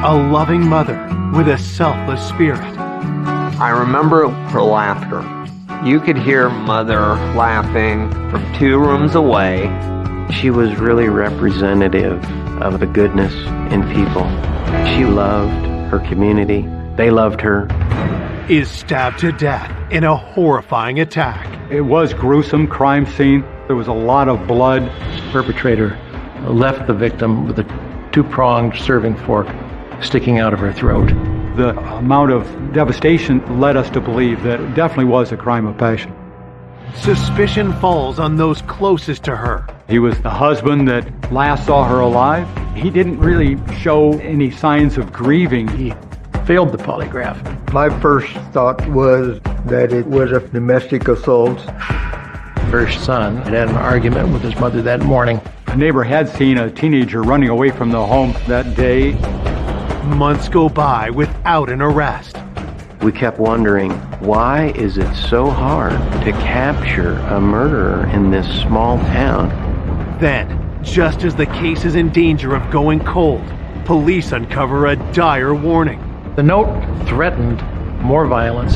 a loving mother with a selfless spirit. I remember her laughter. You could hear Mother laughing from 2 rooms away. She was really representative of the goodness in people. She loved her community. They loved her. Is stabbed to death in a horrifying attack. It was gruesome crime scene. There was a lot of blood. Perpetrator left the victim with a 2-pronged serving fork sticking out of her throat. The amount of devastation led us to believe that it definitely was a crime of passion. Suspicion falls on those closest to her. He was the husband that last saw her alive. He didn't really show any signs of grieving. He failed the polygraph. My first thought was that it was a domestic assault. First son had had an argument with his mother that morning. A neighbor had seen a teenager running away from the home that day. Months go by without an arrest. We kept wondering, why is it so hard to capture a murderer in this small town? Then, just as the case is in danger of going cold, police uncover a dire warning The note threatened more violence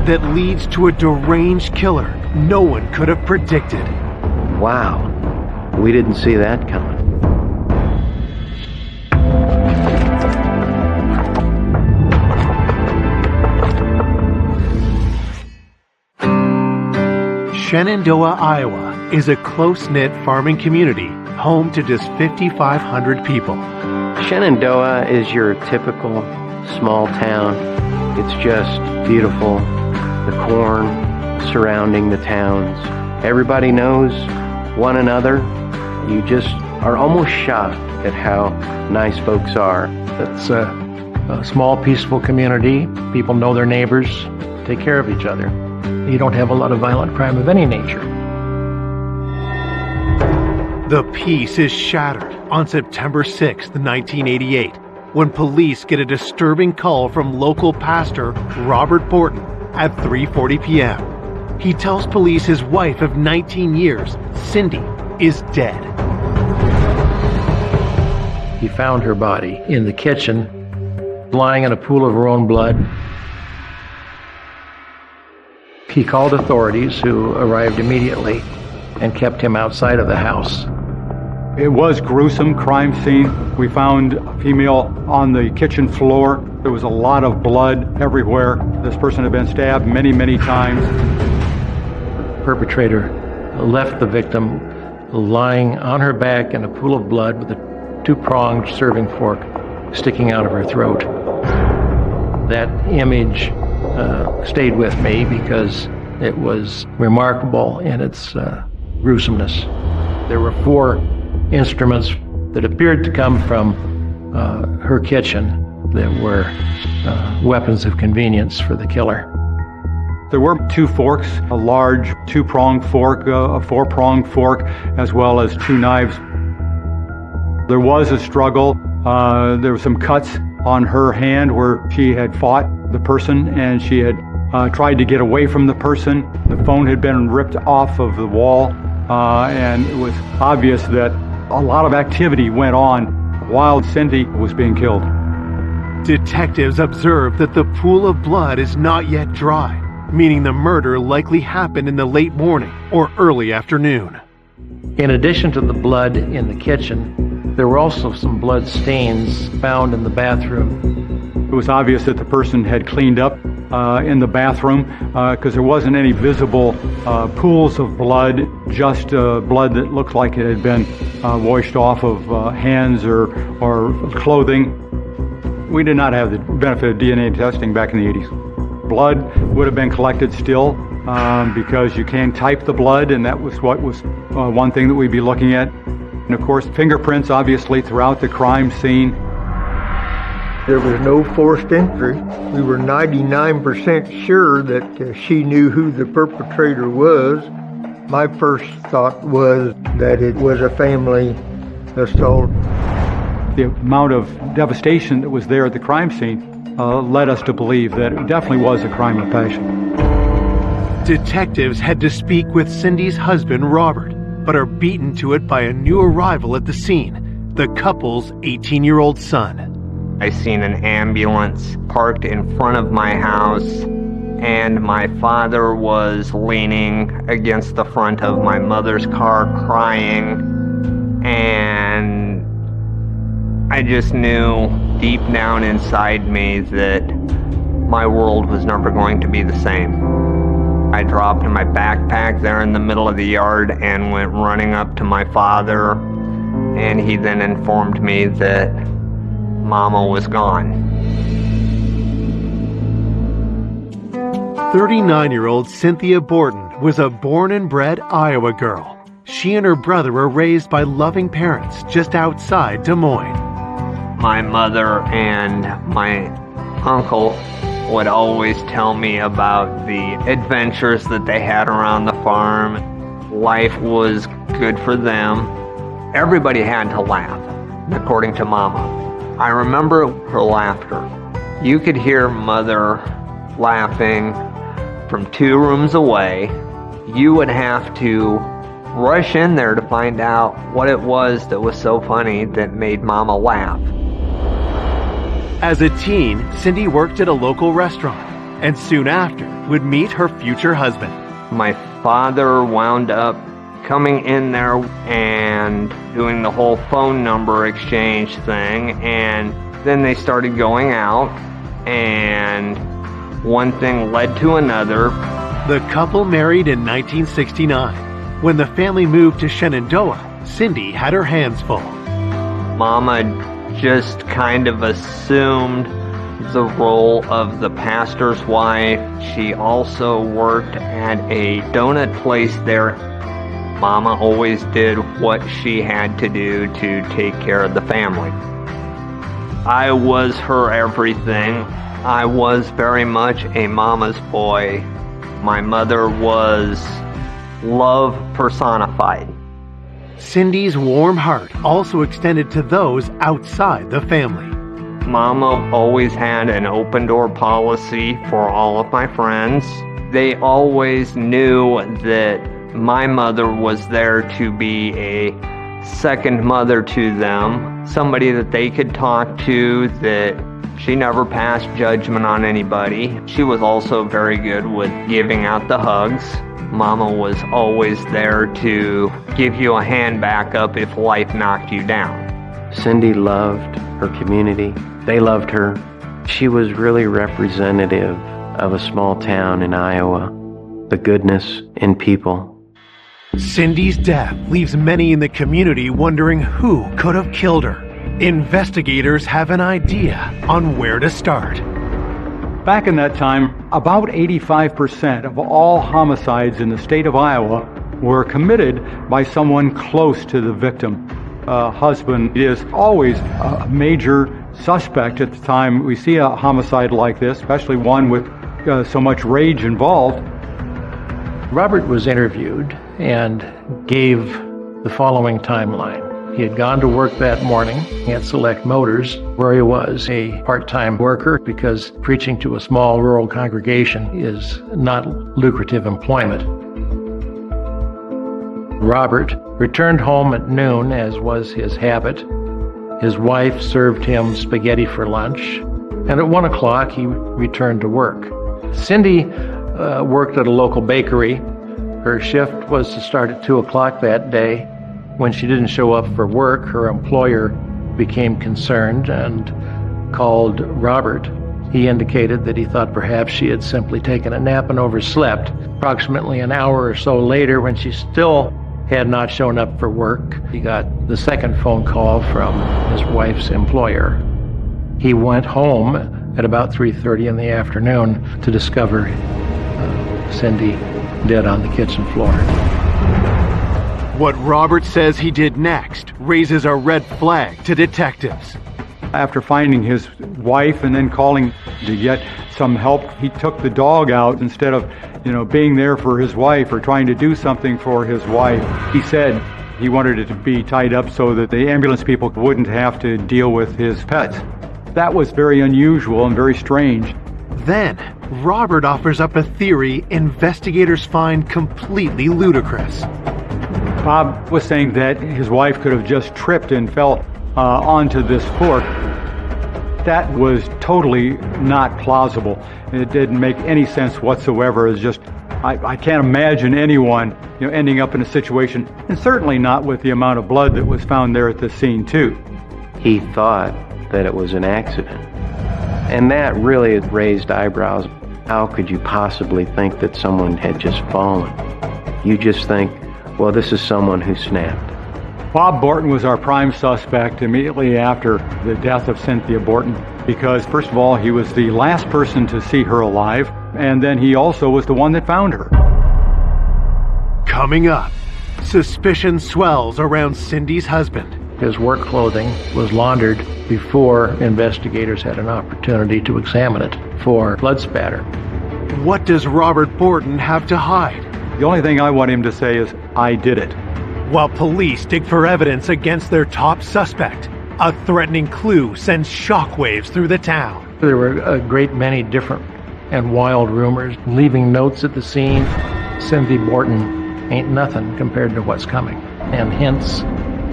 that leads to a deranged killer no one could have predicted. Wow, we didn't see that coming. Shenandoah, Iowa is a close-knit farming community home to just 5,500 people. Shenandoah is your typical small town. It's just beautiful. The corn surrounding the towns. Everybody knows one another. You just are almost shocked at how nice folks are. It's a small, peaceful community. People know their neighbors, take care of each other. You don't have a lot of violent crime of any nature. The peace is shattered on September 6, 1988, when police get a disturbing call from local pastor Robert Borton at 3:40 p.m. He tells police his wife of 19 years, Cindy, is dead. He found her body in the kitchen, lying in a pool of her own blood. He called authorities, who arrived immediately and kept him outside of the house. It was gruesome crime scene. We found a female on the kitchen floor. There was a lot of blood everywhere. This person had been stabbed many, many times. Perpetrator left the victim lying on her back in a pool of blood with a 2-pronged serving fork sticking out of her throat. That image stayed with me because it was remarkable in its gruesomeness. There were 4 instruments that appeared to come from her kitchen that were weapons of convenience for the killer. There were 2 forks, a large 2-pronged fork, a 4-pronged fork, as well as 2 knives. There was a struggle. There were some cuts on her hand where she had fought the person and she had tried to get away from the person. The phone had been ripped off of the wall, and it was obvious that a lot of activity went on while Cindy was being killed. Detectives observe that the pool of blood is not yet dry, meaning the murder likely happened in the late morning or early afternoon. In addition to the blood in the kitchen, there were also some blood stains found in the bathroom. It was obvious that the person had cleaned up in the bathroom because there wasn't any visible pools of blood, just blood that looked like it had been washed off of hands or clothing. We did not have the benefit of DNA testing back in the 80s. Blood would have been collected still because you can type the blood, and that was what was one thing that we'd be looking at. And of course, fingerprints obviously throughout the crime scene. There was no forced entry. We were 99% sure that she knew who the perpetrator was. My first thought was that it was a family assault. The amount of devastation that was there at the crime scene led us to believe that it definitely was a crime of passion. Detectives had to speak with Cindy's husband, Robert, but are beaten to it by a new arrival at the scene, the couple's 18-year-old son. I seen an ambulance parked in front of my house, and my father was leaning against the front of my mother's car crying, and I just knew deep down inside me that my world was never going to be the same. I dropped my backpack there in the middle of the yard and went running up to my father, and he then informed me that Mama was gone. 39-year-old Cynthia Borton was a born and bred Iowa girl. She and her brother were raised by loving parents just outside Des Moines. My mother and my uncle would always tell me about the adventures that they had around the farm. Life was good for them. Everybody had to laugh, according to Mama. I remember her laughter. You could hear Mother laughing from 2 rooms away. You would have to rush in there to find out what it was that was so funny that made Mama laugh. As a teen, Cindy worked at a local restaurant and soon after would meet her future husband. My father wound up coming in there and doing the whole phone number exchange thing, and then they started going out, and one thing led to another. The couple married in 1969. When the family moved to Shenandoah, Cindy had her hands full. Mama just kind of assumed the role of the pastor's wife. She also worked at a donut place there. Mama always did what she had to do to take care of the family. I was her everything. I was very much a mama's boy. My mother was love personified. Cindy's warm heart also extended to those outside the family. Mama always had an open door policy for all of my friends. They always knew that my mother was there to be a second mother to them, somebody that they could talk to, that she never passed judgment on anybody. She was also very good with giving out the hugs. Mama was always there to give you a hand back up if life knocked you down. Cindy loved her community. They loved her. She was really representative of a small town in Iowa, the goodness in people. Cindy's death leaves many in the community wondering who could have killed her. Investigators have an idea on where to start. Back in that time, about 85% of all homicides in the state of Iowa were committed by someone close to the victim. Husband is always a major suspect at the time we see a homicide like this, especially one with so much rage involved. Robert was interviewed and gave the following timeline. He had gone to work that morning at Select Motors, where he was a part-time worker because preaching to a small rural congregation is not lucrative employment. Robert returned home at noon, as was his habit. His wife served him spaghetti for lunch, and at 1 o'clock he returned to work. Cindy worked at a local bakery. Her shift was to start at 2 o'clock that day. When she didn't show up for work, her employer became concerned and called Robert. He indicated that he thought perhaps she had simply taken a nap and overslept. Approximately an hour or so later, when she still had not shown up for work, he got the second phone call from his wife's employer. He went home at about 3:30 in the afternoon to discover Cindy dead on the kitchen floor. What Robert says he did next raises a red flag to detectives. After finding his wife and then calling to get some help, he took the dog out instead of, being there for his wife or trying to do something for his wife. He said he wanted it to be tied up so that the ambulance people wouldn't have to deal with his pets. That was very unusual and very strange. Then, Robert offers up a theory investigators find completely ludicrous. Bob was saying that his wife could have just tripped and fell onto this fork. That was totally not plausible. It didn't make any sense whatsoever. It's just, I can't imagine anyone, ending up in a situation, and certainly not with the amount of blood that was found there at the scene too. He thought that it was an accident. And that really raised eyebrows. How could you possibly think that someone had just fallen? You just think, well, this is someone who snapped. Bob Borton was our prime suspect immediately after the death of Cynthia Borton because, first of all, he was the last person to see her alive, and then he also was the one that found her. Coming up, suspicion swells around Cindy's husband. His work clothing was laundered before investigators had an opportunity to examine it for blood spatter. What does Robert Borton have to hide? The only thing I want him to say is, I did it. While police dig for evidence against their top suspect, a threatening clue sends shockwaves through the town. There were a great many different and wild rumors, leaving notes at the scene. Cynthia Borton ain't nothing compared to what's coming. And hints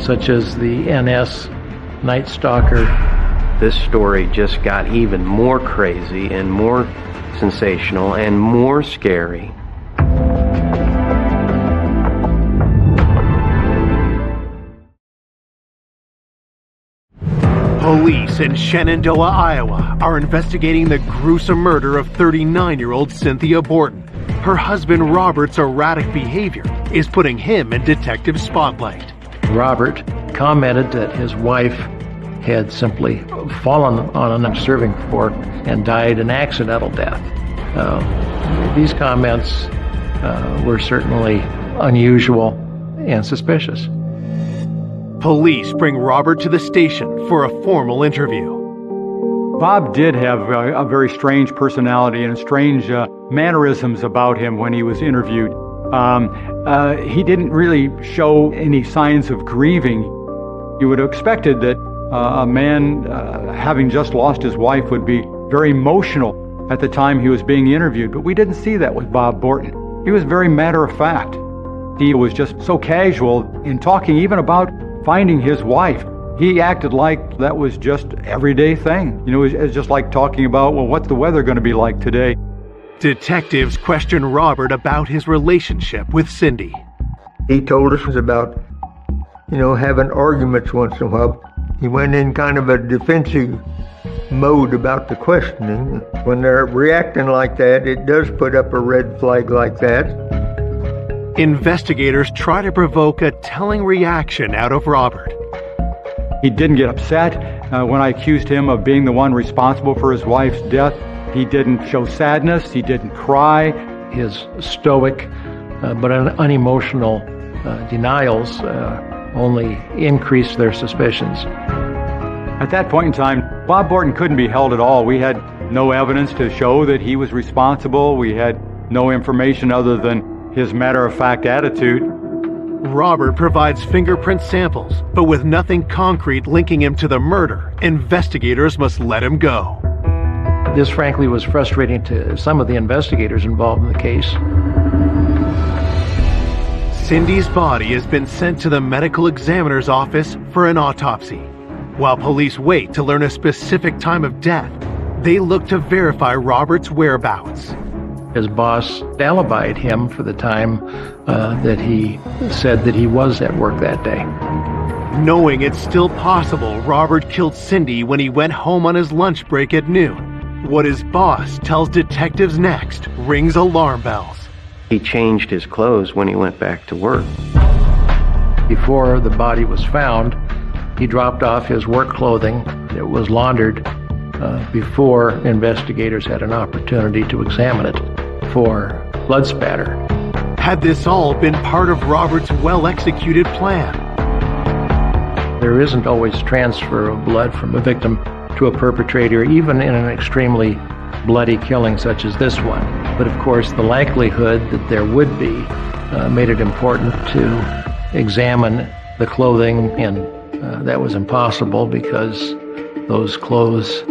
such as the NS Night Stalker. This story just got even more crazy and more sensational and more scary. Police in Shenandoah, Iowa are investigating the gruesome murder of 39-year-old Cynthia Borton. Her husband Robert's erratic behavior is putting him in detective spotlight. Robert commented that his wife had simply fallen on a serving fork and died an accidental death. These comments were certainly unusual and suspicious. Police bring Robert to the station for a formal interview. Bob did have a very strange personality and strange mannerisms about him when he was interviewed. He didn't really show any signs of grieving. You would have expected that a man having just lost his wife would be very emotional at the time he was being interviewed, but we didn't see that with Bob Borton. He was very matter-of-fact. He was just so casual in talking even about finding his wife. He acted like that was just an everyday thing. It's just like talking about, well, what's the weather going to be like today? Detectives question Robert about his relationship with Cindy. He told us about, having arguments once in a while. He went in kind of a defensive mode about the questioning. When they're reacting like that, it does put up a red flag like that. Investigators try to provoke a telling reaction out of Robert. He didn't get upset when I accused him of being the one responsible for his wife's death. He didn't show sadness. He didn't cry. His stoic but unemotional denials only increased their suspicions. At that point in time, Bob Borton couldn't be held at all. We had no evidence to show that he was responsible. We had no information other than his matter-of-fact attitude. Robert provides fingerprint samples, but with nothing concrete linking him to the murder, investigators must let him go. This, frankly, was frustrating to some of the investigators involved in the case. Cindy's body has been sent to the medical examiner's office for an autopsy. While police wait to learn a specific time of death, they look to verify Robert's whereabouts. His boss alibied him for the time that he said that he was at work that day. Knowing it's still possible Robert killed Cindy when he went home on his lunch break at noon, what his boss tells detectives next rings alarm bells. He changed his clothes when he went back to work. Before the body was found, he dropped off his work clothing. It was laundered before investigators had an opportunity to examine it for blood spatter. Had this all been part of Robert's well-executed plan? There isn't always transfer of blood from a victim to a perpetrator, even in an extremely bloody killing such as this one. But of course, the likelihood that there would be made it important to examine the clothing, and that was impossible because those clothes,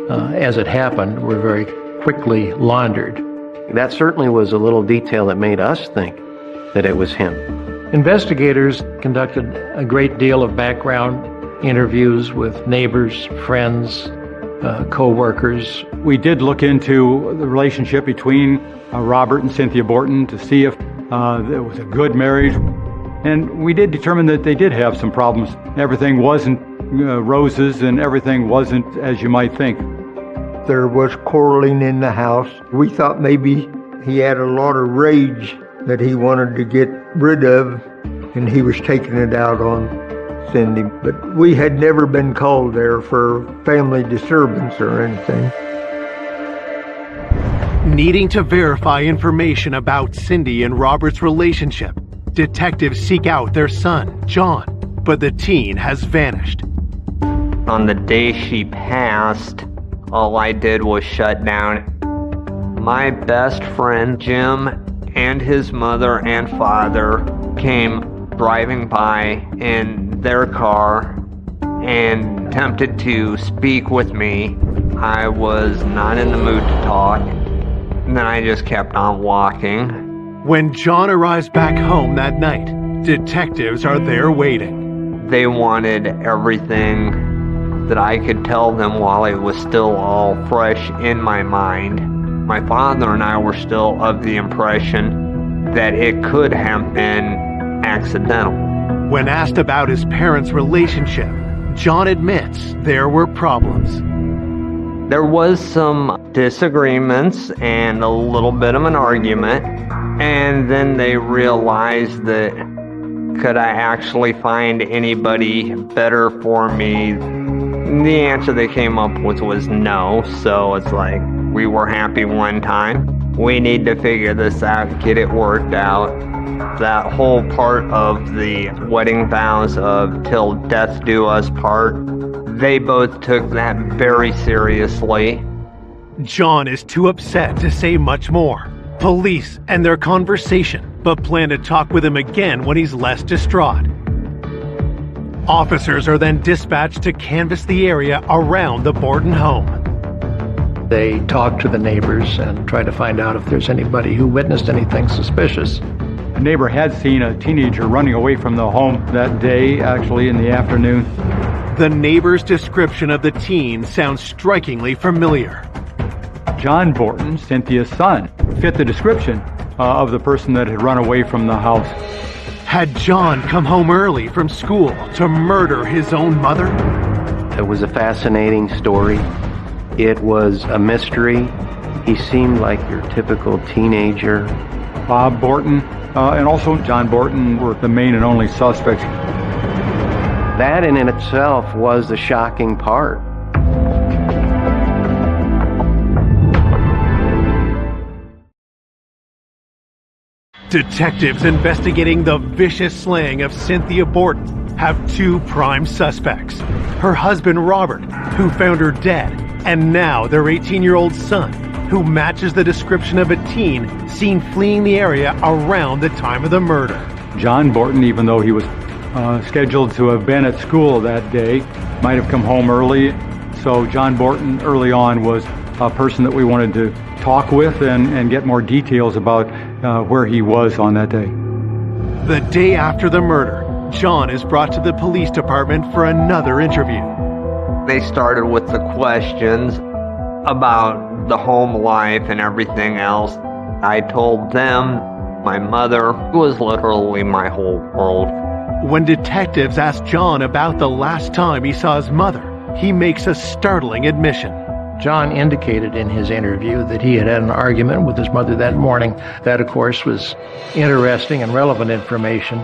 as it happened, were very quickly laundered. That certainly was a little detail that made us think that it was him. Investigators conducted a great deal of background interviews with neighbors, friends, co-workers. We did look into the relationship between Robert and Cynthia Borton to see if it was a good marriage. And we did determine that they did have some problems. Everything wasn't roses and everything wasn't as you might think. There was quarreling in the house. We thought maybe he had a lot of rage that he wanted to get rid of, and he was taking it out on Cindy. But we had never been called there for family disturbance or anything. Needing to verify information about Cindy and Robert's relationship, detectives seek out their son, John, but the teen has vanished. On the day she passed, all I did was shut down. My best friend, Jim, and his mother and father came driving by in their car and attempted to speak with me. I was not in the mood to talk, and then I just kept on walking. When John arrives back home that night, detectives are there waiting. They wanted everything that I could tell them while it was still all fresh in my mind. My father and I were still of the impression that it could have been accidental. When asked about his parents' relationship, John admits there were problems. There was some disagreements and a little bit of an argument, and then they realized that could I actually find anybody better for me? The answer they came up with was no, so it's like, we were happy one time. We need to figure this out, get it worked out. That whole part of the wedding vows of till death do us part, they both took that very seriously. John is too upset to say much more. Police end their conversation, but plan to talk with him again when he's less distraught. Officers are then dispatched to canvass the area around the Borton home. They talk to the neighbors and try to find out if there's anybody who witnessed anything suspicious. A neighbor had seen a teenager running away from the home that day, actually in the afternoon. The neighbor's description of the teen sounds strikingly familiar. John Borton, Cynthia's son, fit the description of the person that had run away from the house. Had John come home early from school to murder his own mother? It was a fascinating story. It was a mystery. He seemed like your typical teenager. Bob Borton and also John Borton were the main and only suspects. That in itself was the shocking part. Detectives investigating the vicious slaying of Cynthia Borton have two prime suspects. Her husband, Robert, who found her dead, and now their 18-year-old son, who matches the description of a teen seen fleeing the area around the time of the murder. John Borton, even though he was scheduled to have been at school that day, might have come home early. So John Borton early on was a person that we wanted to talk with and get more details about where he was on that day. The day after the murder, John is brought to the police department for another interview. They started with the questions about the home life and everything else. I told them my mother was literally my whole world. When detectives asked John about the last time he saw his mother, he makes a startling admission. John indicated in his interview that he had had an argument with his mother that morning. That, of course, was interesting and relevant information.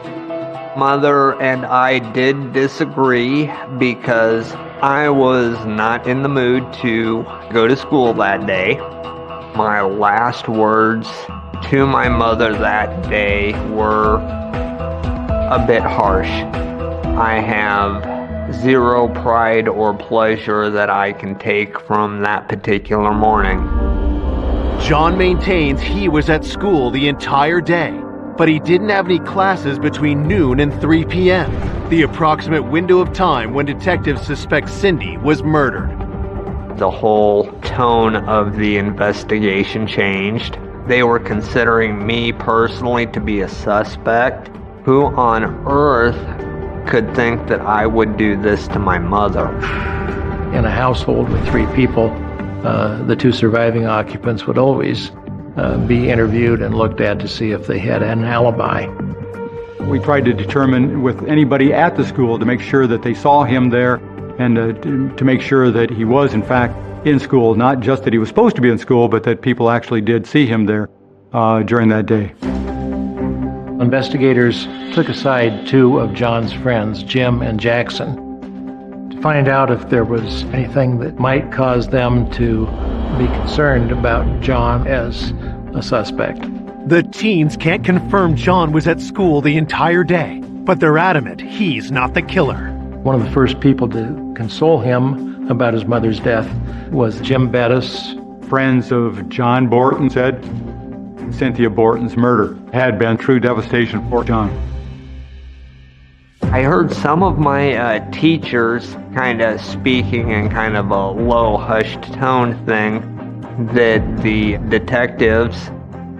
Mother and I did disagree because I was not in the mood to go to school that day. My last words to my mother that day were a bit harsh. I have zero pride or pleasure that I can take from that particular morning. John maintains he was at school the entire day, but he didn't have any classes between noon and 3 p.m., the approximate window of time when detectives suspect Cindy was murdered. The whole tone of the investigation changed. They were considering me personally to be a suspect. Who on earth could think that I would do this to my mother? in a household with 3 people, the 2 surviving occupants would always be interviewed and looked at to see if they had an alibi. We tried to determine with anybody at the school to make sure that they saw him there and to make sure that he was, in fact, in school, not just that he was supposed to be in school, but that people actually did see him there during that day. Investigators took aside 2 of John's friends, Jim and Jackson, to find out if there was anything that might cause them to be concerned about John as a suspect. The teens can't confirm John was at school the entire day, but they're adamant he's not the killer. One of the first people to console him about his mother's death was Jim Bettis. Friends of John Borton said Cynthia Borton's murder had been true devastation for John. I heard some of my teachers kind of speaking in kind of a low, hushed tone thing that the detectives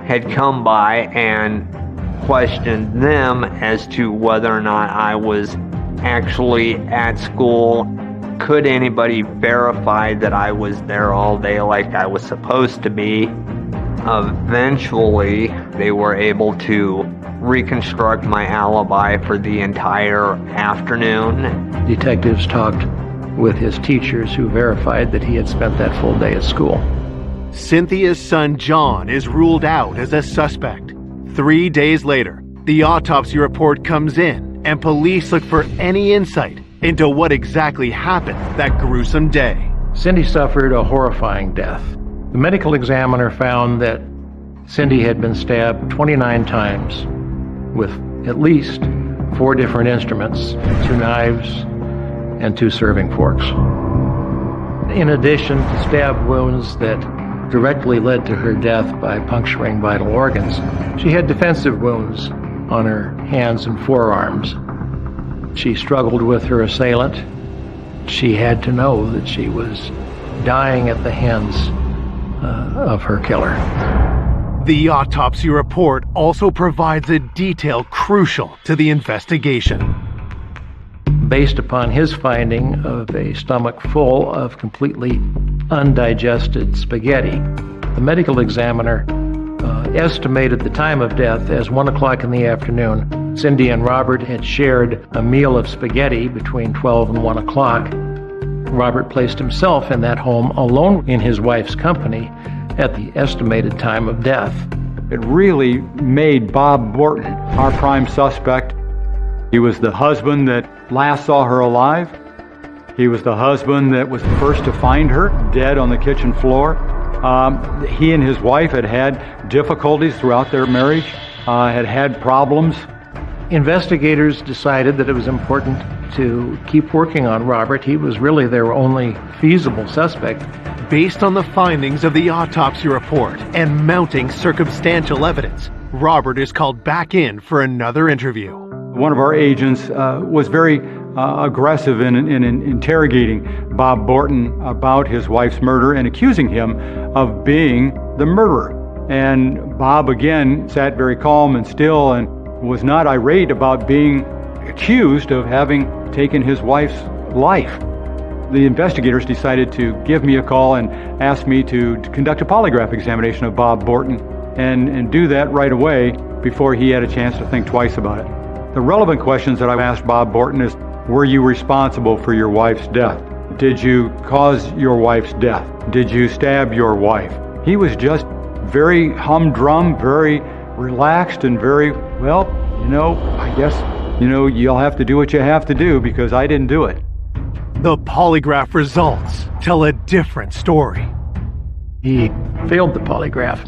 had come by and questioned them as to whether or not I was actually at school. Could anybody verify that I was there all day like I was supposed to be? Eventually, they were able to reconstruct my alibi for the entire afternoon. Detectives talked with his teachers who verified that he had spent that full day at school. Cynthia's son John is ruled out as a suspect. 3 days later, the autopsy report comes in, and police look for any insight into what exactly happened that gruesome day. Cindy suffered a horrifying death. The medical examiner found that Cindy had been stabbed 29 times with at least 4 different instruments, 2 knives and 2 serving forks. In addition to stab wounds that directly led to her death by puncturing vital organs, she had defensive wounds on her hands and forearms. She struggled with her assailant. She had to know that she was dying at the hands of her killer. The autopsy report also provides a detail crucial to the investigation. Based upon his finding of a stomach full of completely undigested spaghetti, the medical examiner estimated the time of death as 1 o'clock in the afternoon. Cindy and Robert had shared a meal of spaghetti between 12 and 1 o'clock. Robert placed himself in that home alone in his wife's company at the estimated time of death. It really made Bob Borton our prime suspect. He was the husband that last saw her alive. He was the husband that was the first to find her dead on the kitchen floor. He and his wife had had difficulties throughout their marriage, had had problems. Investigators decided that it was important to keep working on Robert. He was really their only feasible suspect. Based on the findings of the autopsy report and mounting circumstantial evidence, Robert is called back in for another interview. One of our agents was very aggressive in interrogating Bob Borton about his wife's murder and accusing him of being the murderer. And Bob again sat very calm and still and was not irate about being accused of having taken his wife's life. The investigators decided to give me a call and ask me to conduct a polygraph examination of Bob Borton and do that right away before he had a chance to think twice about it. The relevant questions that I asked Bob Borton is, were you responsible for your wife's death? Did you cause your wife's death? Did you stab your wife? He was just very humdrum, very relaxed, and very, well, I guess, you'll have to do what you have to do because I didn't do it. The polygraph results tell a different story. He failed the polygraph.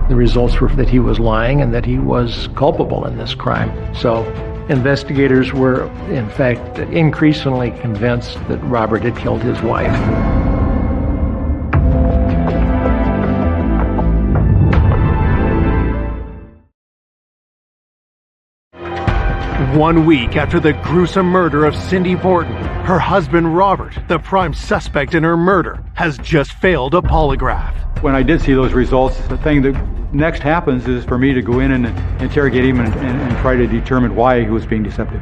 The results were that he was lying and that he was culpable in this crime. So investigators were, in fact, increasingly convinced that Robert had killed his wife. One week after the gruesome murder of Cindy Borton, her husband Robert, the prime suspect in her murder, has just failed a polygraph. When I did see those results, the thing that next happens is for me to go in and interrogate him and try to determine why he was being deceptive.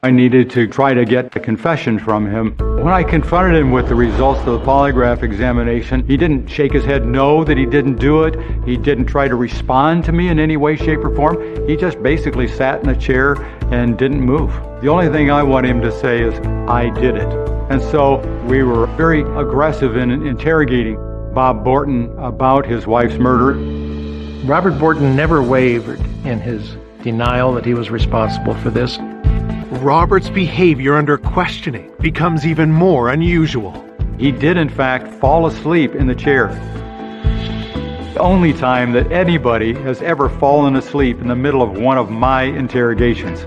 I needed to try to get a confession from him. When I confronted him with the results of the polygraph examination, he didn't shake his head no that he didn't do it. He didn't try to respond to me in any way, shape, or form. He just basically sat in a chair and didn't move. The only thing I want him to say is, I did it. And so we were very aggressive in interrogating Bob Borton about his wife's murder. Robert Borton never wavered in his denial that he was responsible for this. Robert's behavior under questioning becomes even more unusual. He did, in fact, fall asleep in the chair. The only time that anybody has ever fallen asleep in the middle of one of my interrogations.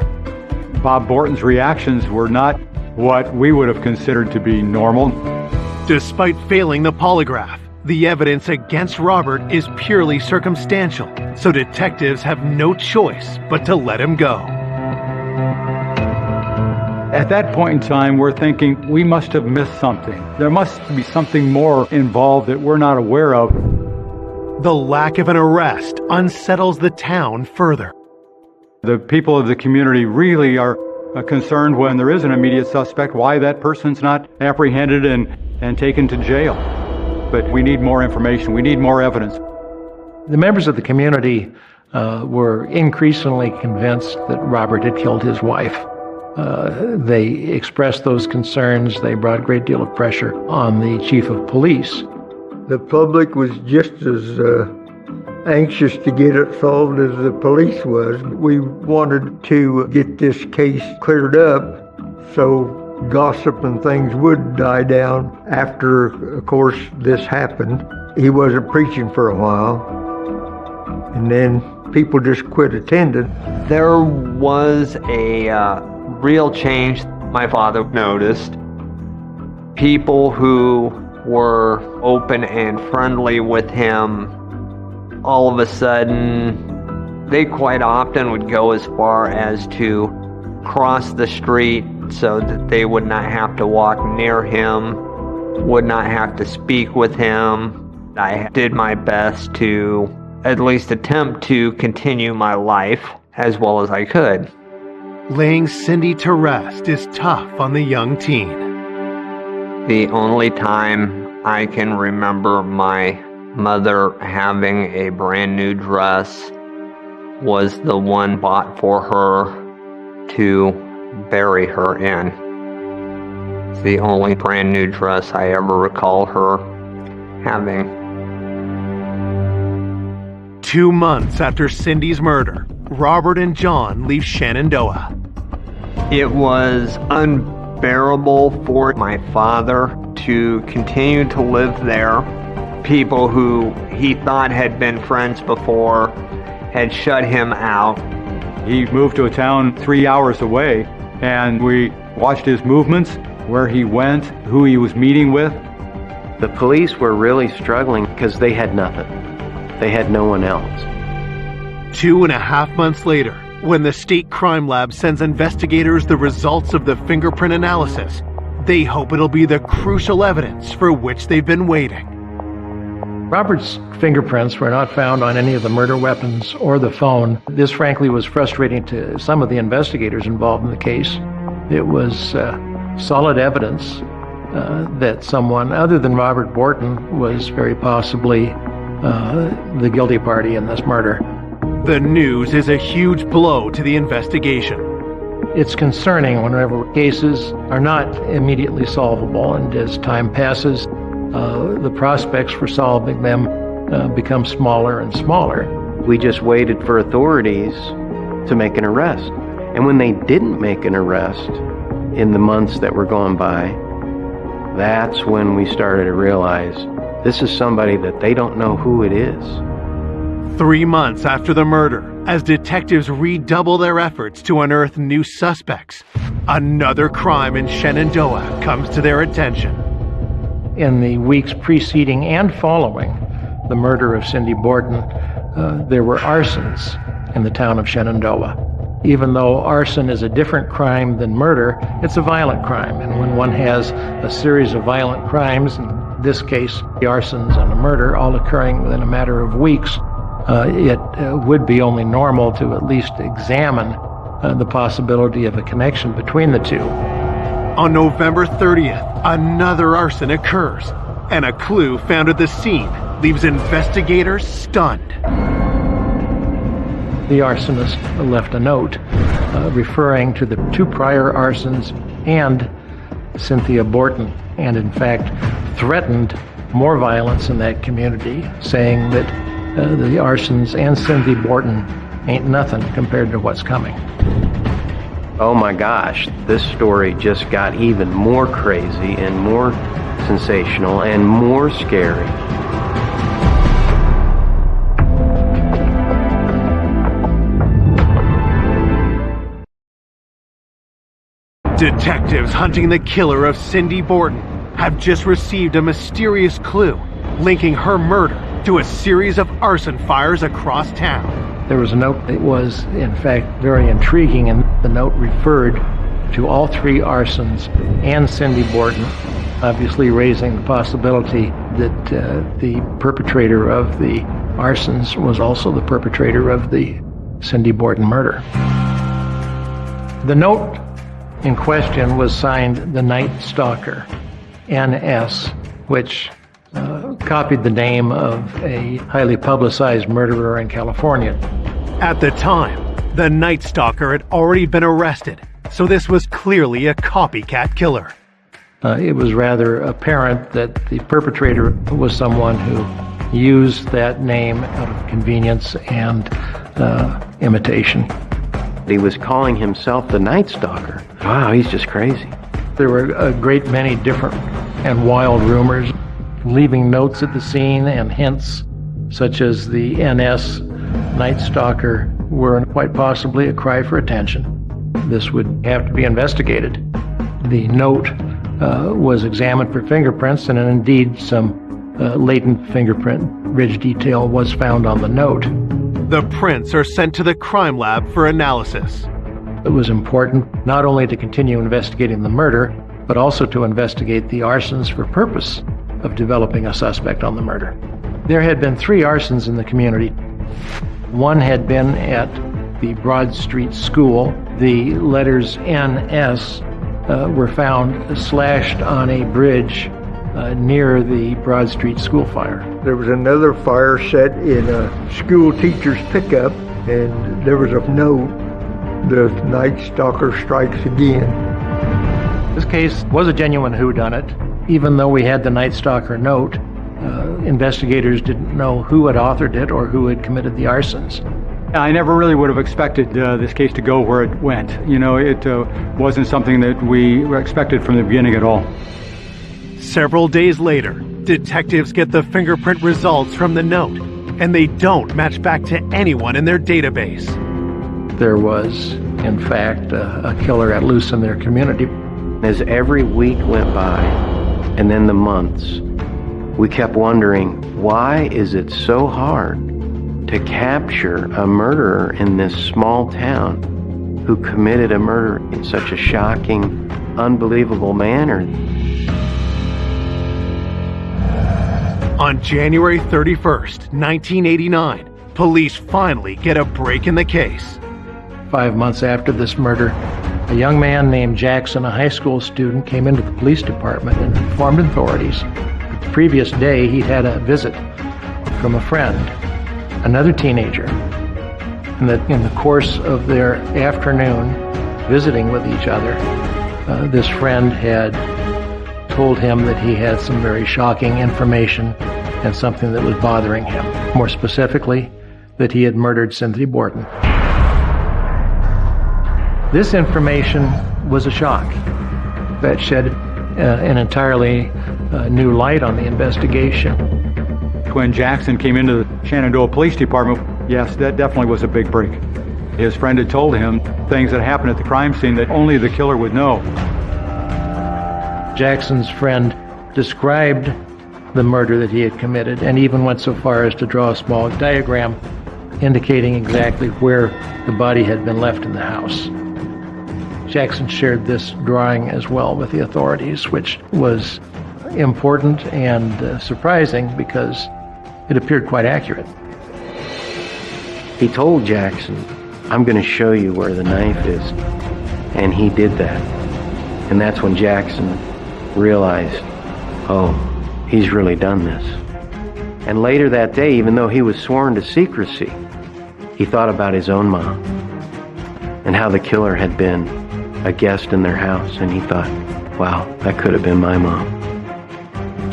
Bob Borton's reactions were not what we would have considered to be normal. Despite failing the polygraph, the evidence against Robert is purely circumstantial, so detectives have no choice but to let him go. At that point in time, we're thinking we must have missed something. There must be something more involved that we're not aware of. The lack of an arrest unsettles the town further. The people of the community really are concerned when there is an immediate suspect, why that person's not apprehended and taken to jail. But we need more information. We need more evidence. The members of the community were increasingly convinced that Robert had killed his wife. They expressed those concerns. They brought a great deal of pressure on the chief of police. The public was just as anxious to get it solved as the police was. We wanted to get this case cleared up so gossip and things would die down after, of course, this happened. He wasn't preaching for a while, and then people just quit attending. There was a real change my father noticed. People who were open and friendly with him, all of a sudden, they quite often would go as far as to cross the street so that they would not have to walk near him, would not have to speak with him. I did my best to at least attempt to continue my life as well as I could. Laying Cindy to rest is tough on the young teen. The only time I can remember my mother having a brand new dress was the one bought for her to bury her in. It's the only brand new dress I ever recall her having. 2 months after Cindy's murder, Robert and John leave Shenandoah. It was unbearable for my father to continue to live there. People who he thought had been friends before had shut him out. He moved to a town 3 hours away, and we watched his movements, where he went, who he was meeting with. The police were really struggling because they had nothing. They had no one else. 2.5 months later, when the state crime lab sends investigators the results of the fingerprint analysis, they hope it'll be the crucial evidence for which they've been waiting. Robert's fingerprints were not found on any of the murder weapons or the phone. This, frankly, was frustrating to some of the investigators involved in the case. It was solid evidence that someone other than Robert Borton was very possibly the guilty party in this murder. The news is a huge blow to the investigation. It's concerning whenever cases are not immediately solvable, and as time passes, the prospects for solving them become smaller and smaller. We just waited for authorities to make an arrest. And when they didn't make an arrest in the months that were going by, that's when we started to realize this is somebody that they don't know who it is. 3 months after the murder, as detectives redouble their efforts to unearth new suspects, another crime in Shenandoah comes to their attention. In the weeks preceding and following the murder of Cindy Borton, there were arsons in the town of Shenandoah. Even though arson is a different crime than murder, it's a violent crime. And when one has a series of violent crimes, in this case, the arsons and the murder, all occurring within a matter of weeks, it would be only normal to at least examine the possibility of a connection between the two. On November 30th, another arson occurs, and a clue found at the scene leaves investigators stunned. The arsonist left a note referring to the two prior arsons and Cynthia Borton, and in fact threatened more violence in that community, saying that the arsons and Cynthia Borton ain't nothing compared to what's coming. Oh my gosh, this story just got even more crazy and more sensational and more scary. Detectives hunting the killer of Cindy Borton have just received a mysterious clue linking her murder to a series of arson fires across town. There was a note that was, in fact, very intriguing, and the note referred to all three arsons and Cindy Borton, obviously raising the possibility that the perpetrator of the arsons was also the perpetrator of the Cindy Borton murder. The note in question was signed the Night Stalker, NS, which copied the name of a highly publicized murderer in California. At the time, the Night Stalker had already been arrested, so this was clearly a copycat killer. It was rather apparent that the perpetrator was someone who used that name out of convenience and imitation. He was calling himself the Night Stalker. Wow, he's just crazy. There were a great many different and wild rumors, leaving notes at the scene and hints such as the NS Night Stalker were quite possibly a cry for attention. This would have to be investigated. The note was examined for fingerprints, and indeed some latent fingerprint ridge detail was found on the note. The prints are sent to the crime lab for analysis. It was important not only to continue investigating the murder, but also to investigate the arsons for purpose of developing a suspect on the murder. There had been 3 arsons in the community. One had been at the Broad Street School. The letters NS were found slashed on a bridge near the Broad Street School fire. There was another fire set in a school teacher's pickup, and there was a note, "The Night Stalker strikes again." This case was a genuine whodunit. Even though we had the Night Stalker note, investigators didn't know who had authored it or who had committed the arsons. I never really would have expected this case to go where it went. You know, it wasn't something that we expected from the beginning at all. Several days later, detectives get the fingerprint results from the note, and they don't match back to anyone in their database. There was, in fact, a killer at loose in their community. As every week went by, and then the months, we kept wondering, why is it so hard to capture a murderer in this small town who committed a murder in such a shocking, unbelievable manner? On January 31st, 1989, police finally get a break in the case. 5 months after this murder, a young man named Jackson, a high school student, came into the police department and informed authorities that the previous day he'd had a visit from a friend, another teenager, and that in the course of their afternoon visiting with each other, this friend had told him that he had some very shocking information and something that was bothering him. More specifically, that he had murdered Cynthia Borton. This information was a shock that shed an entirely new light on the investigation. When Jackson came into the Shenandoah Police Department, yes, that definitely was a big break. His friend had told him things that happened at the crime scene that only the killer would know. Jackson's friend described the murder that he had committed and even went so far as to draw a small diagram indicating exactly where the body had been left in the house. Jackson shared this drawing as well with the authorities, which was important and surprising because it appeared quite accurate. He told Jackson I'm going to show you where the knife is. And he did that. And that's when Jackson realized, oh, he's really done this. And later that day, even though he was sworn to secrecy, he thought about his own mom and how the killer had been a guest in their house. And he thought, wow, that could have been my mom.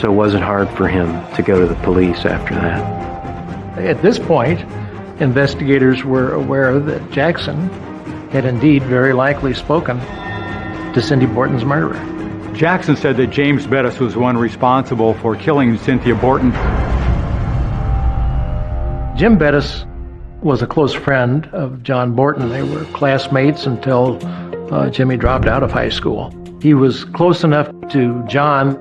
So it wasn't hard for him to go to the police after that. At this point, investigators were aware that Jackson had indeed very likely spoken to Cindy Borton's murderer. Jackson said that James Bettis was the one responsible for killing Cynthia Borton. Jim Bettis was a close friend of John Borton. They were classmates until Jimmy dropped out of high school. He was close enough to John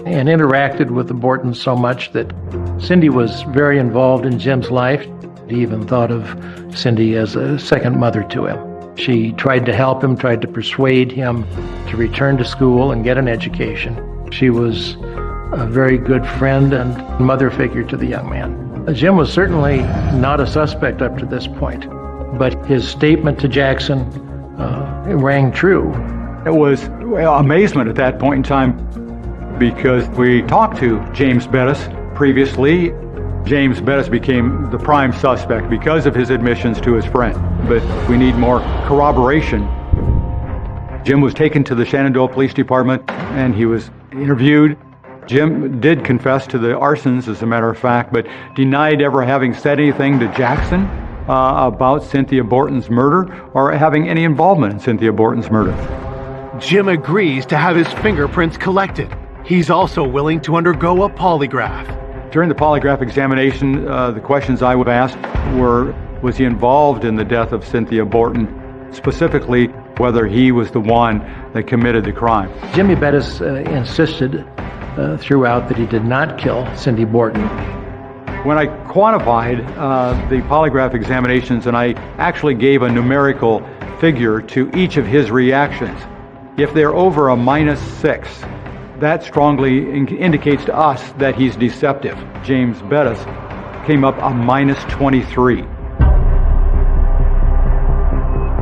and interacted with the Bortons so much that Cindy was very involved in Jim's life. He even thought of Cindy as a second mother to him. She tried to help him, tried to persuade him to return to school and get an education. She was a very good friend and mother figure to the young man. Jim was certainly not a suspect up to this point, but his statement to Jackson rang true. It was amazement at that point in time because we talked to James Bettis previously. James Bettis became the prime suspect because of his admissions to his friend, but we need more corroboration. Jim was taken to the Shenandoah Police Department and he was interviewed. Jim did confess to the arsons, as a matter of fact, but denied ever having said anything to Jackson about Cynthia Borton's murder or having any involvement in Cynthia Borton's murder. Jim agrees to have his fingerprints collected. He's also willing to undergo a polygraph. During the polygraph examination, the questions I was asked were, was he involved in the death of Cynthia Borton, specifically whether he was the one that committed the crime. Jimmy Bettis insisted throughout that he did not kill Cindy Borton. When I quantified the polygraph examinations and I actually gave a numerical figure to each of his reactions, if they're over a -6, that strongly indicates to us that he's deceptive. James Bettis came up a -23.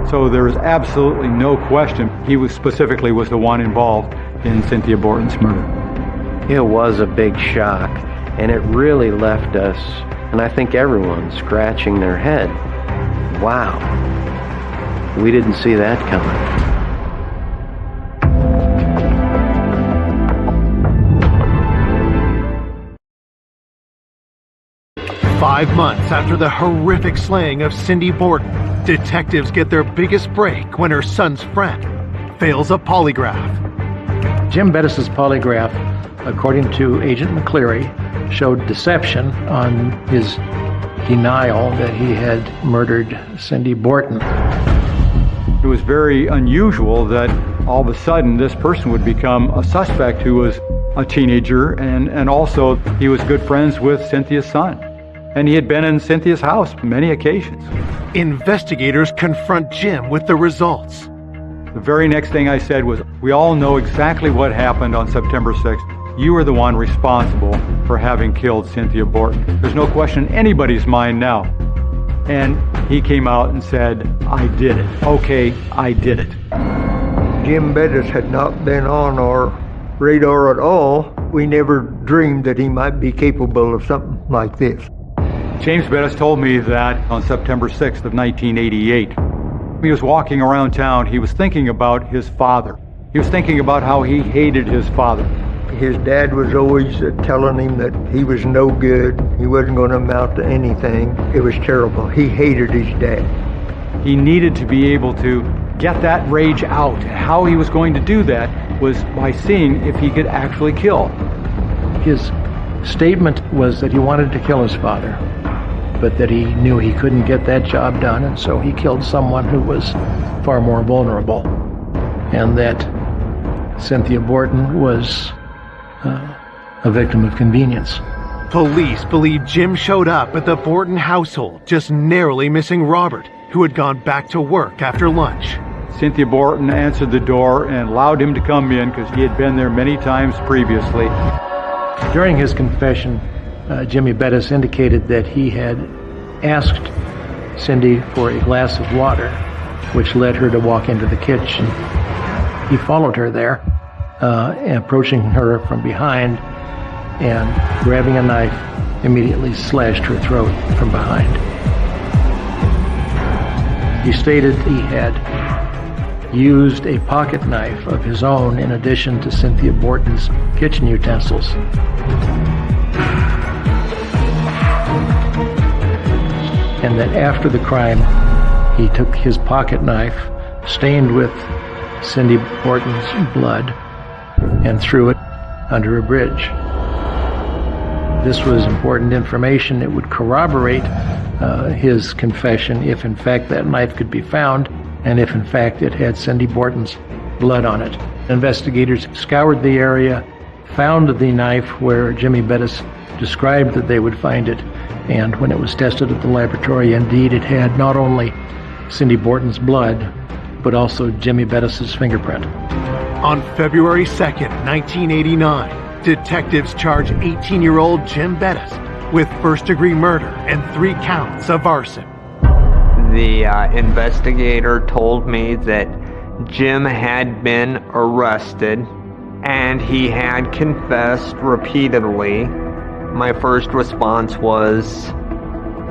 So there is absolutely no question he was the one involved in Cynthia Borton's murder. It was a big shock, and it really left us, and I think everyone, scratching their head. Wow, we didn't see that coming. Five months after the horrific slaying of Cindy Borton, detectives get their biggest break when her son's friend fails a polygraph. Jim Bettis' polygraph, according to Agent McCleary, showed deception on his denial that he had murdered Cindy Borton. It was very unusual that all of a sudden this person would become a suspect who was a teenager, and also he was good friends with Cynthia's son. And he had been in Cynthia's house many occasions. Investigators confront Jim with the results. The very next thing I said was, we all know exactly what happened on September 6th. You were the one responsible for having killed Cynthia Borton. There's no question in anybody's mind now. And he came out and said, I did it. Okay, I did it. Jim Bettis had not been on our radar at all. We never dreamed that he might be capable of something like this. James Bettis told me that on September 6th of 1988, he was walking around town, he was thinking about his father. He was thinking about how he hated his father. His dad was always telling him that he was no good, he wasn't going to amount to anything. It was terrible. He hated his dad. He needed to be able to get that rage out. How he was going to do that was by seeing if he could actually kill. His statement was that he wanted to kill his father, but that he knew he couldn't get that job done, and so he killed someone who was far more vulnerable, and that Cynthia Borton was a victim of convenience. Police believe Jim showed up at the Borton household, just narrowly missing Robert, who had gone back to work after lunch. Cynthia Borton answered the door and allowed him to come in because he had been there many times previously. During his confession, Jimmy Bettis indicated that he had asked Cindy for a glass of water, which led her to walk into the kitchen. He followed her there, approaching her from behind and grabbing a knife, immediately slashed her throat from behind. He stated he had used a pocket knife of his own in addition to Cynthia Borton's kitchen utensils. And that after the crime, he took his pocket knife, stained with Cindy Borton's blood, and threw it under a bridge. This was important information. It would corroborate his confession if in fact that knife could be found, and if in fact it had Cindy Borton's blood on it. Investigators scoured the area, found the knife where Jimmy Bettis described that they would find it, and when it was tested at the laboratory, indeed it had not only Cindy Borton's blood, but also Jimmy Bettis's fingerprint. On February 2nd, 1989, detectives charged 18-year-old Jim Bettis with first-degree murder and 3 counts of arson. The investigator told me that Jim had been arrested and he had confessed repeatedly. My first response was,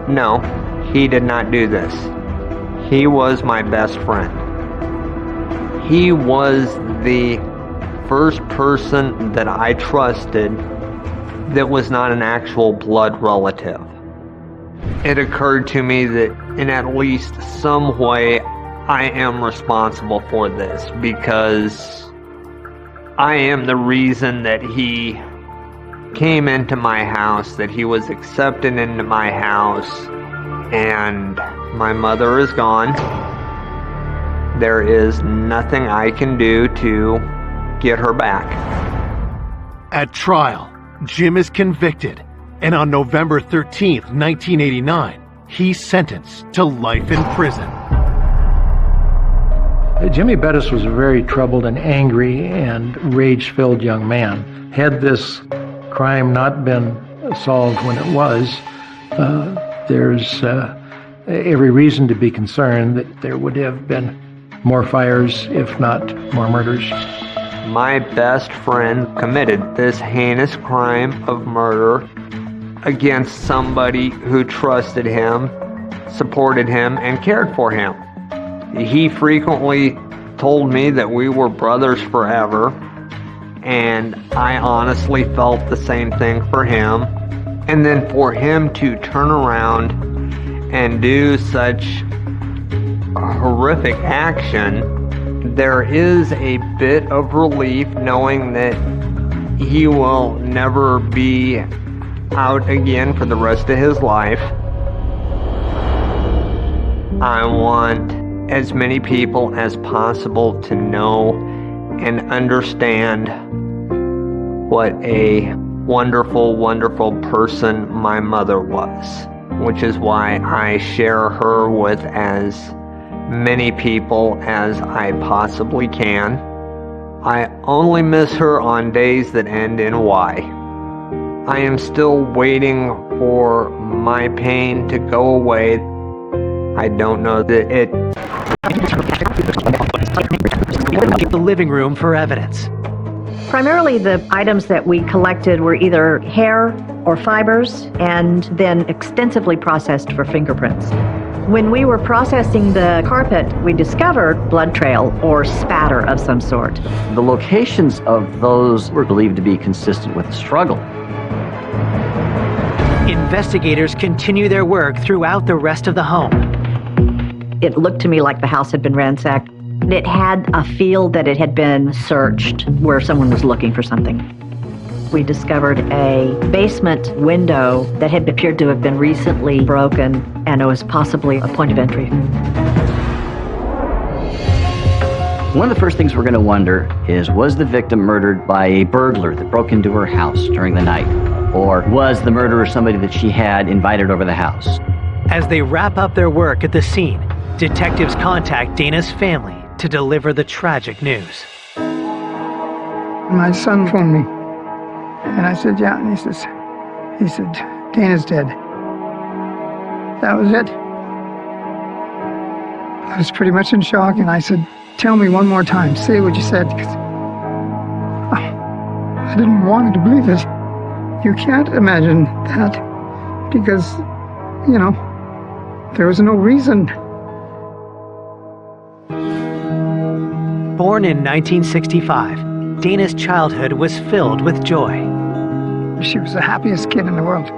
no, he did not do this. He was my best friend. He was the first person that I trusted that was not an actual blood relative. It occurred to me that in at least some way I am responsible for this, because I am the reason that he came into my house, that he was accepted into my house, and my mother is gone. There is nothing I can do to get her back. At trial, Jim is convicted, and on November 13th, 1989, he's sentenced to life in prison. Jimmy Bettis was a very troubled and angry and rage-filled young man. Had this crime not been solved when it was, there's every reason to be concerned that there would have been more fires, if not more murders. My best friend committed this heinous crime of murder against somebody who trusted him, supported him, and cared for him. He frequently told me that we were brothers forever, and I honestly felt the same thing for him. And then for him to turn around and do such horrific action, there is a bit of relief knowing that he will never be out again for the rest of his life. I want as many people as possible to know and understand what a wonderful, wonderful person my mother was, which is why I share her with as many people as I possibly can. I only miss her on days that end in Y. I am still waiting for my pain to go away. I don't know that it... The living room for evidence. Primarily the items that we collected were either hair or fibers, and then extensively processed for fingerprints. When we were processing the carpet, we discovered blood trail or spatter of some sort. The locations of those were believed to be consistent with a struggle. Investigators continue their work throughout the rest of the home. It looked to me like the house had been ransacked. It had a feel that it had been searched, where someone was looking for something. We discovered a basement window that had appeared to have been recently broken, and it was possibly a point of entry. One of the first things we're going to wonder is, was the victim murdered by a burglar that broke into her house during the night? Or was the murderer somebody that she had invited over the house? As they wrap up their work at the scene, detectives contact Dana's family to deliver the tragic news. My son phoned me, and I said, yeah, and he said, Dana's dead. That was it. I was pretty much in shock, and I said, tell me one more time, say what you said. 'Cause I didn't want to believe it. You can't imagine that because, there was no reason. Born in 1965, Dana's childhood was filled with joy. She was the happiest kid in the world.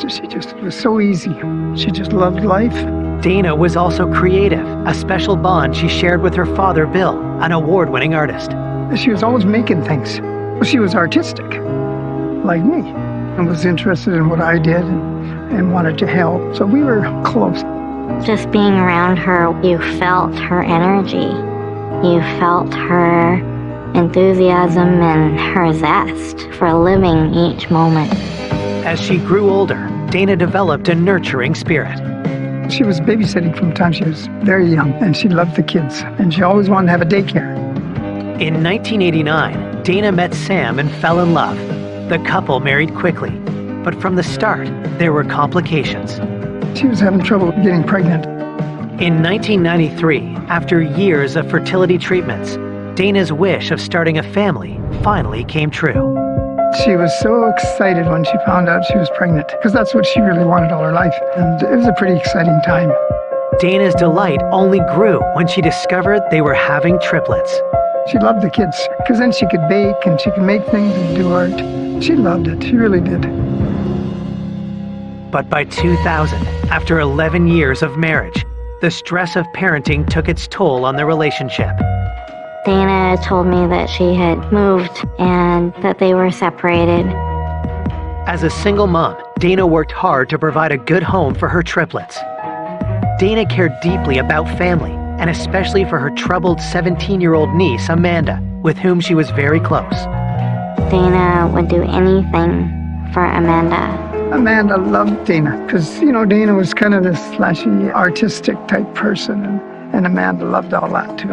She just was so easy. She just loved life. Dana was also creative, a special bond she shared with her father, Bill, an award-winning artist. She was always making things. She was artistic, like me, and was interested in what I did and wanted to help. So we were close. Just being around her, you felt her energy. You felt her enthusiasm and her zest for living each moment. As she grew older, Dana developed a nurturing spirit. She was babysitting from the time she was very young, and she loved the kids, and she always wanted to have a daycare. In 1989, Dana met Sam and fell in love. The couple married quickly, but from the start, there were complications. She was having trouble getting pregnant. In 1993, after years of fertility treatments, Dana's wish of starting a family finally came true. She was so excited when she found out she was pregnant, because that's what she really wanted all her life, and it was a pretty exciting time. Dana's delight only grew when she discovered they were having triplets. She loved the kids, because then she could bake and she could make things and do art. She loved it, she really did. But by 2000, after 11 years of marriage, the stress of parenting took its toll on the relationship. Dana told me that she had moved and that they were separated. As a single mom, Dana worked hard to provide a good home for her triplets. Dana cared deeply about family, and especially for her troubled 17-year-old niece, Amanda, with whom she was very close. Dana would do anything for Amanda. Amanda loved Dana, because, Dana was kind of this flashy, artistic type person, and Amanda loved all that too.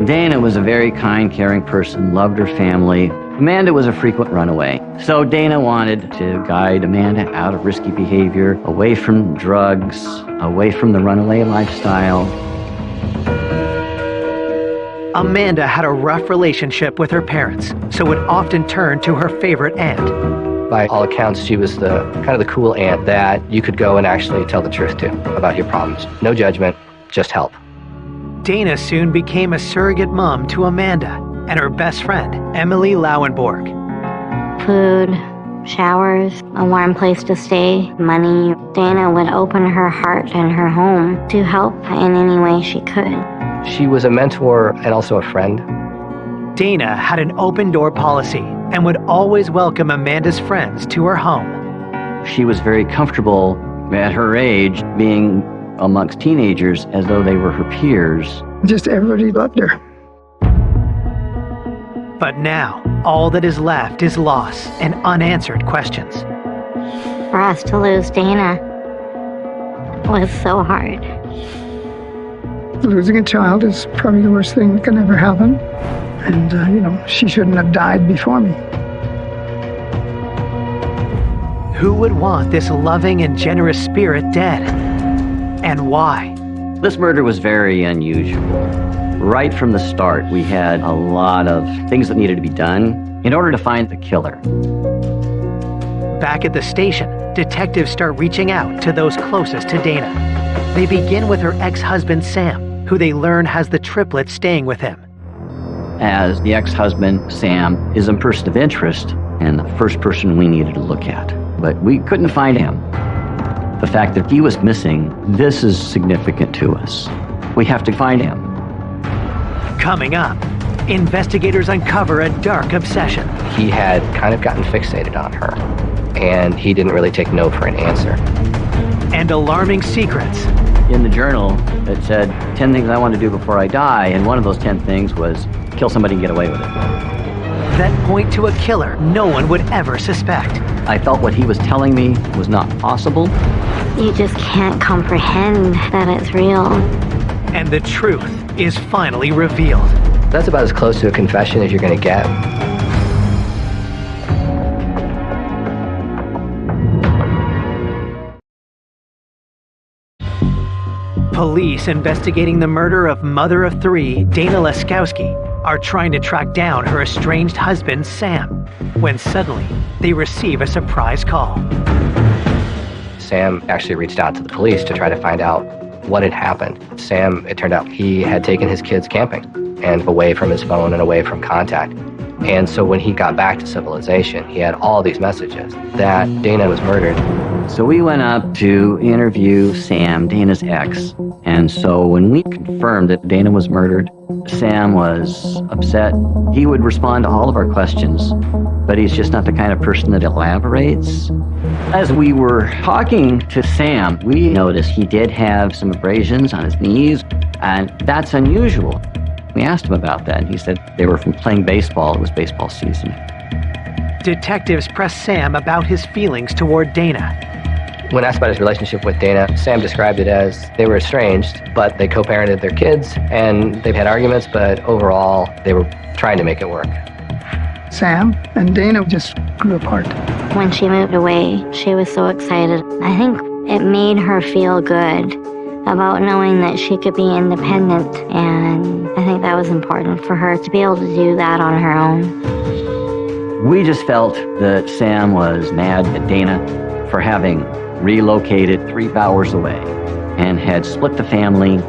Dana was a very kind, caring person, loved her family. Amanda was a frequent runaway. So Dana wanted to guide Amanda out of risky behavior, away from drugs, away from the runaway lifestyle. Amanda had a rough relationship with her parents, so would often turn to her favorite aunt. By all accounts, she was the kind of the cool aunt that you could go and actually tell the truth to about your problems. No judgment, just help. Dana soon became a surrogate mom to Amanda and her best friend, Emily Lauenborg. Food, showers, a warm place to stay, money. Dana would open her heart and her home to help in any way she could. She was a mentor and also a friend. Dana had an open-door policy and would always welcome Amanda's friends to her home. She was very comfortable at her age being amongst teenagers as though they were her peers. Just everybody loved her. But now, all that is left is loss and unanswered questions. For us to lose Dana was so hard. Losing a child is probably the worst thing that can ever happen. And, she shouldn't have died before me. Who would want this loving and generous spirit dead? And why? This murder was very unusual. Right from the start, we had a lot of things that needed to be done in order to find the killer. Back at the station, detectives start reaching out to those closest to Dana. They begin with her ex-husband, Sam, who they learn has the triplets staying with him. As the ex-husband, Sam, is a person of interest and the first person we needed to look at. But we couldn't find him. The fact that he was missing, this is significant to us. We have to find him. Coming up, investigators uncover a dark obsession. He had kind of gotten fixated on her, and he didn't really take no for an answer. And alarming secrets. In the journal, it said 10 things I want to do before I die, and one of those 10 things was kill somebody and get away with it. That point to a killer no one would ever suspect. I felt what he was telling me was not possible. You just can't comprehend that it's real. And the truth is finally revealed. That's about as close to a confession as you're going to get. Police investigating the murder of mother of three, Dana Laskowski, are trying to track down her estranged husband, Sam, when suddenly they receive a surprise call. Sam actually reached out to the police to try to find out what had happened. Sam, it turned out, he had taken his kids camping and away from his phone and away from contact. And so when he got back to civilization, he had all these messages that Dana was murdered. So we went up to interview Sam, Dana's ex. And so when we confirmed that Dana was murdered, Sam was upset. He would respond to all of our questions, but he's just not the kind of person that elaborates. As we were talking to Sam, we noticed he did have some abrasions on his knees, and that's unusual. We asked him about that, and he said they were from playing baseball. It was baseball season. Detectives press Sam about his feelings toward Dana. When asked about his relationship with Dana, Sam described it as they were estranged, but they co-parented their kids, and they've had arguments, but overall, they were trying to make it work. Sam and Dana just grew apart. When she moved away, she was so excited. I think it made her feel good about knowing that she could be independent, and I think that was important for her to be able to do that on her own. We just felt that Sam was mad at Dana for having relocated 3 hours away and had split the family,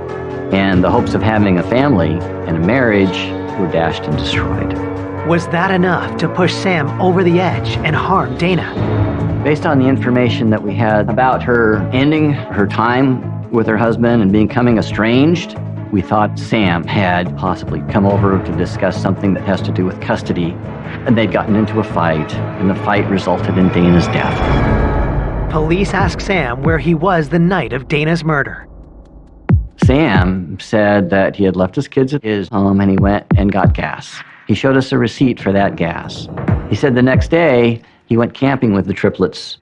and the hopes of having a family and a marriage were dashed and destroyed. Was that enough to push Sam over the edge and harm Dana? Based on the information that we had about her ending her time with her husband and becoming estranged, we thought Sam had possibly come over to discuss something that has to do with custody, and they'd gotten into a fight, and the fight resulted in Dana's death. Police ask Sam where he was the night of Dana's murder. Sam said that he had left his kids at his home and he went and got gas. He showed us a receipt for that gas. He said the next day he went camping with the triplets.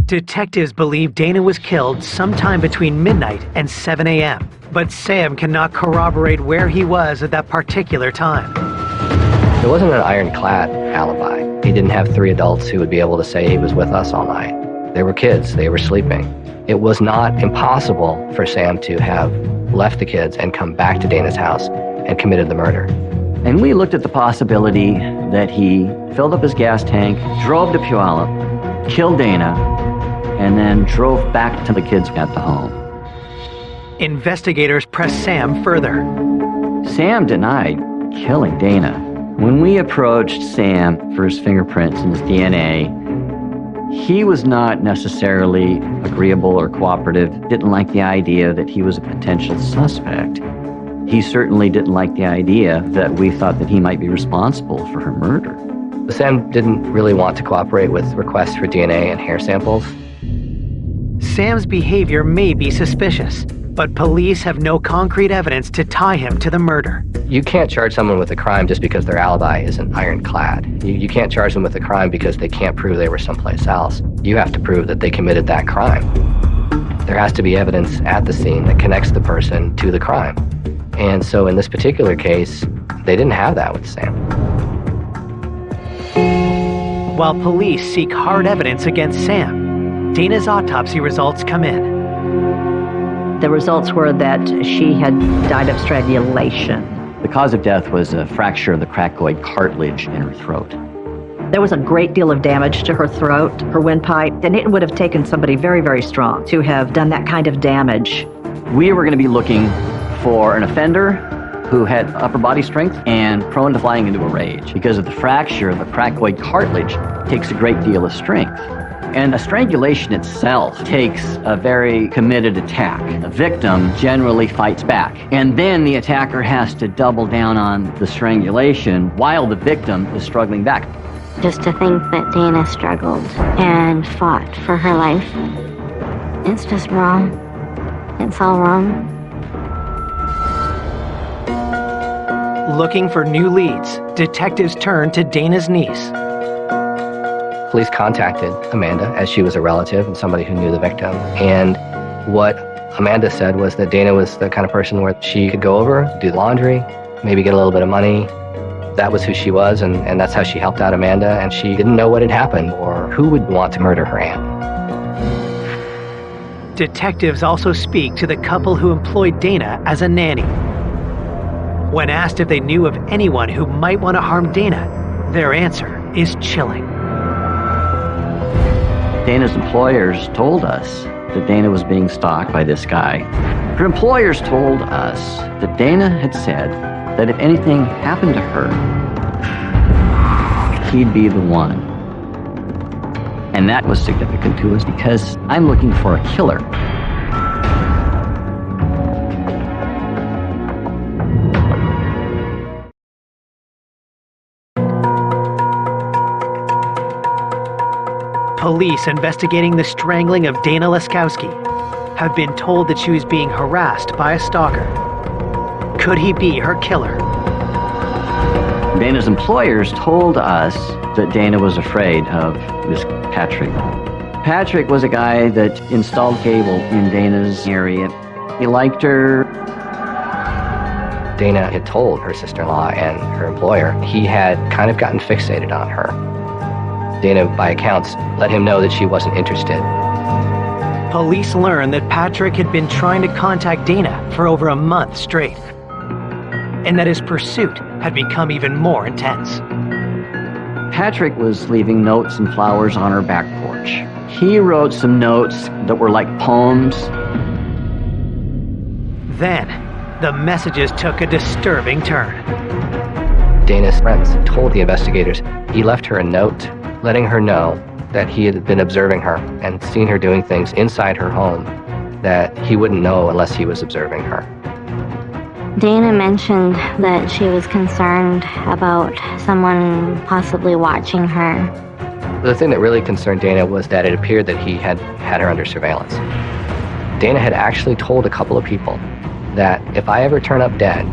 Detectives believe Dana was killed sometime between midnight and 7 a.m., but Sam cannot corroborate where he was at that particular time. It wasn't an ironclad alibi. He didn't have 3 adults who would be able to say he was with us all night. They were kids, they were sleeping. It was not impossible for Sam to have left the kids and come back to Dana's house and committed the murder. And we looked at the possibility that he filled up his gas tank, drove to Puyallup, killed Dana, and then drove back to the kids at the home. Investigators press Sam further. Sam denied killing Dana. When we approached Sam for his fingerprints and his DNA, he was not necessarily agreeable or cooperative, didn't like the idea that he was a potential suspect. He certainly didn't like the idea that we thought that he might be responsible for her murder. Sam didn't really want to cooperate with requests for DNA and hair samples. Sam's behavior may be suspicious, but police have no concrete evidence to tie him to the murder. You can't charge someone with a crime just because their alibi isn't ironclad. You can't charge them with a crime because they can't prove they were someplace else. You have to prove that they committed that crime. There has to be evidence at the scene that connects the person to the crime. And so in this particular case, they didn't have that with Sam. While police seek hard evidence against Sam, Dana's autopsy results come in. The results were that she had died of strangulation. The cause of death was a fracture of the cricoid cartilage in her throat. There was a great deal of damage to her throat, her windpipe, and it would have taken somebody very, very strong to have done that kind of damage. We were going to be looking for an offender who had upper body strength and prone to flying into a rage. Because of the fracture of the cricoid cartilage takes a great deal of strength. And a strangulation itself takes a very committed attack. The victim generally fights back. And then the attacker has to double down on the strangulation while the victim is struggling back. Just to think that Dana struggled and fought for her life, it's just wrong. It's all wrong. Looking for new leads, detectives turn to Dana's niece. Police contacted Amanda as she was a relative and somebody who knew the victim. And what Amanda said was that Dana was the kind of person where she could go over, do laundry, maybe get a little bit of money. That was who she was, and that's how she helped out Amanda. And she didn't know what had happened or who would want to murder her aunt. Detectives also speak to the couple who employed Dana as a nanny. When asked if they knew of anyone who might want to harm Dana, their answer is chilling. Dana's employers told us that Dana was being stalked by this guy. Her employers told us that Dana had said that if anything happened to her, he'd be the one. And that was significant to us because I'm looking for a killer. Police investigating the strangling of Dana Laskowski have been told that she was being harassed by a stalker. Could he be her killer? Dana's employers told us that Dana was afraid of this Patrick. Patrick was a guy that installed cable in Dana's area. He liked her. Dana had told her sister-in-law and her employer he had kind of gotten fixated on her. Dana, by accounts, let him know that she wasn't interested. Police learned that Patrick had been trying to contact Dana for over a month straight, and that his pursuit had become even more intense. Patrick was leaving notes and flowers on her back porch. He wrote some notes that were like poems. Then, the messages took a disturbing turn. Dana's friends told the investigators he left her a note letting her know that he had been observing her and seen her doing things inside her home that he wouldn't know unless he was observing her. Dana mentioned that she was concerned about someone possibly watching her. The thing that really concerned Dana was that it appeared that he had her under surveillance. Dana had actually told a couple of people that if I ever turn up dead,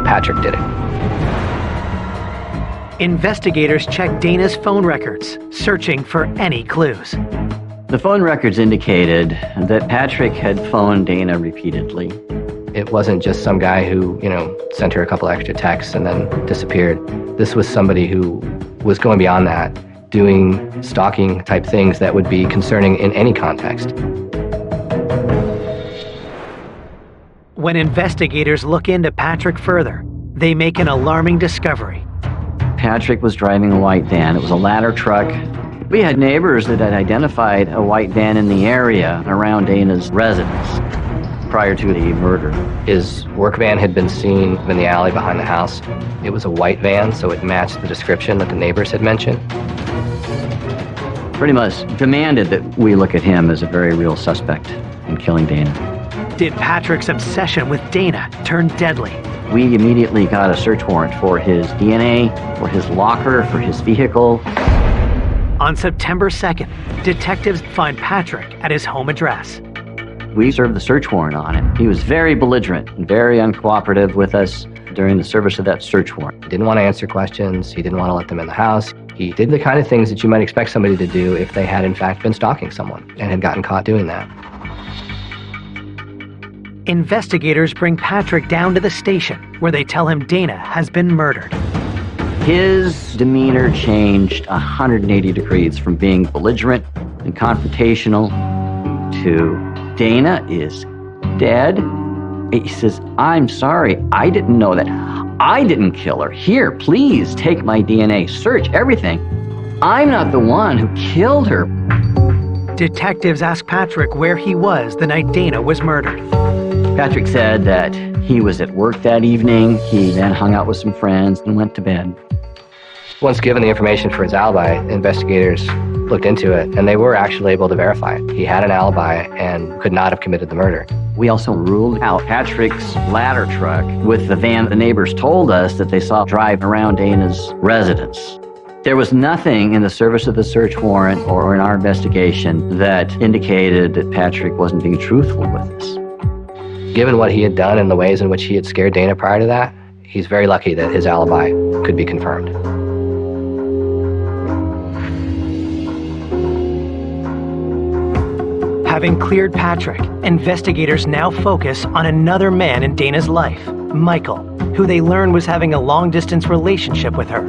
Patrick did it. Investigators checked Dana's phone records, searching for any clues. The phone records indicated that Patrick had phoned Dana repeatedly. It wasn't just some guy who, sent her a couple extra texts and then disappeared. This was somebody who was going beyond that, doing stalking type things that would be concerning in any context. When investigators look into Patrick further, they make an alarming discovery. Patrick was driving a white van. It was a ladder truck. We had neighbors that had identified a white van in the area around Dana's residence prior to the murder. His work van had been seen in the alley behind the house. It was a white van, so it matched the description that the neighbors had mentioned. Pretty much demanded that we look at him as a very real suspect in killing Dana. Did Patrick's obsession with Dana turn deadly? We immediately got a search warrant for his DNA, for his locker, for his vehicle. On September 2nd, detectives find Patrick at his home address. We served the search warrant on him. He was very belligerent and very uncooperative with us during the service of that search warrant. He didn't want to answer questions. He didn't want to let them in the house. He did the kind of things that you might expect somebody to do if they had in fact been stalking someone and had gotten caught doing that. Investigators bring Patrick down to the station where they tell him Dana has been murdered. His demeanor changed 180 degrees from being belligerent and confrontational to Dana is dead. He says, I'm sorry, I didn't know that. I didn't kill her. Here, please take my DNA, search everything. I'm not the one who killed her. Detectives ask Patrick where he was the night Dana was murdered. Patrick said that he was at work that evening. He then hung out with some friends and went to bed. Once given the information for his alibi, investigators looked into it, and they were actually able to verify it. He had an alibi and could not have committed the murder. We also ruled out Patrick's ladder truck with the van the neighbors told us that they saw drive around Dana's residence. There was nothing in the service of the search warrant or in our investigation that indicated that Patrick wasn't being truthful with us. Given what he had done and the ways in which he had scared Dana prior to that, he's very lucky that his alibi could be confirmed. Having cleared Patrick, investigators now focus on another man in Dana's life, Michael, who they learn was having a long-distance relationship with her.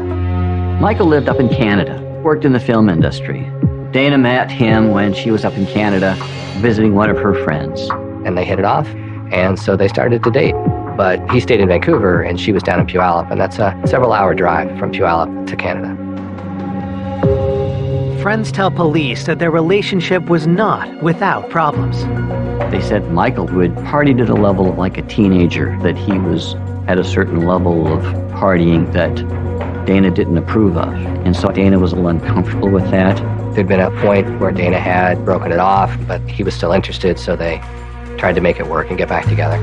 Michael lived up in Canada, worked in the film industry. Dana met him when she was up in Canada visiting one of her friends. And they hit it off, and so they started to date. But he stayed in Vancouver, and she was down in Puyallup, and that's a several-hour drive from Puyallup to Canada. Friends tell police that their relationship was not without problems. They said Michael would party to the level of like a teenager, that he was at a certain level of partying that Dana didn't approve of. And so Dana was a little uncomfortable with that. There'd been a point where Dana had broken it off, but he was still interested, so they tried to make it work and get back together.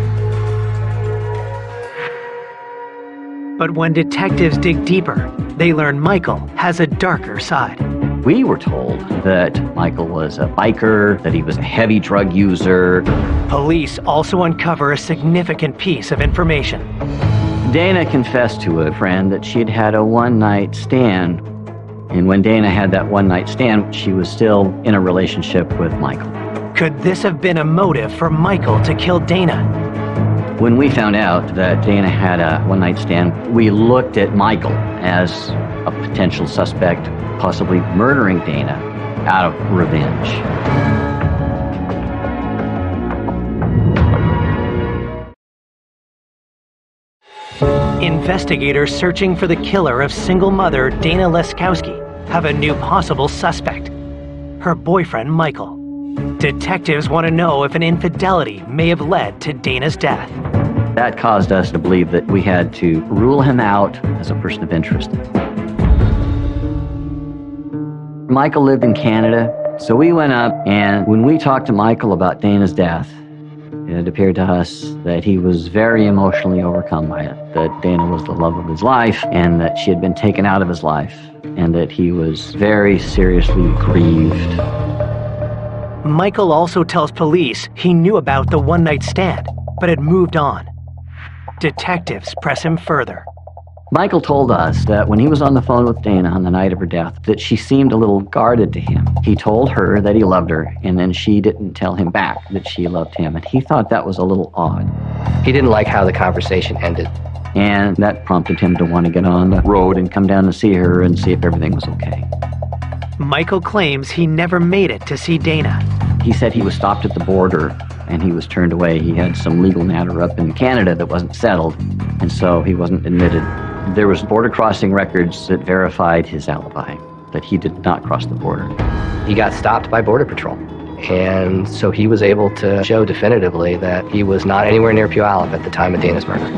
But when detectives dig deeper, they learn Michael has a darker side. We were told that Michael was a biker, that he was a heavy drug user. Police also uncover a significant piece of information. Dana confessed to a friend that she'd had a one-night stand. And when Dana had that one-night stand, she was still in a relationship with Michael. Could this have been a motive for Michael to kill Dana? When we found out that Dana had a one-night stand, we looked at Michael as a potential suspect, possibly murdering Dana out of revenge. Investigators searching for the killer of single mother Dana Leskowski have a new possible suspect, her boyfriend Michael. Detectives want to know if an infidelity may have led to Dana's death. That caused us to believe that we had to rule him out as a person of interest. Michael lived in Canada, so we went up, and when we talked to Michael about Dana's death, it appeared to us that he was very emotionally overcome by it, that Dana was the love of his life, and that she had been taken out of his life, and that he was very seriously grieved. Michael also tells police he knew about the one-night stand, but had moved on. Detectives press him further. Michael told us that when he was on the phone with Dana on the night of her death, that she seemed a little guarded to him. He told her that he loved her, and then she didn't tell him back that she loved him, and he thought that was a little odd. He didn't like how the conversation ended. And that prompted him to want to get on the road and come down to see her and see if everything was okay. Michael claims he never made it to see Dana. He said he was stopped at the border and he was turned away. He had some legal matter up in Canada that wasn't settled, and so he wasn't admitted. There was border crossing records that verified his alibi, that he did not cross the border. He got stopped by Border Patrol, and so he was able to show definitively that he was not anywhere near Puyallup at the time of Dana's murder.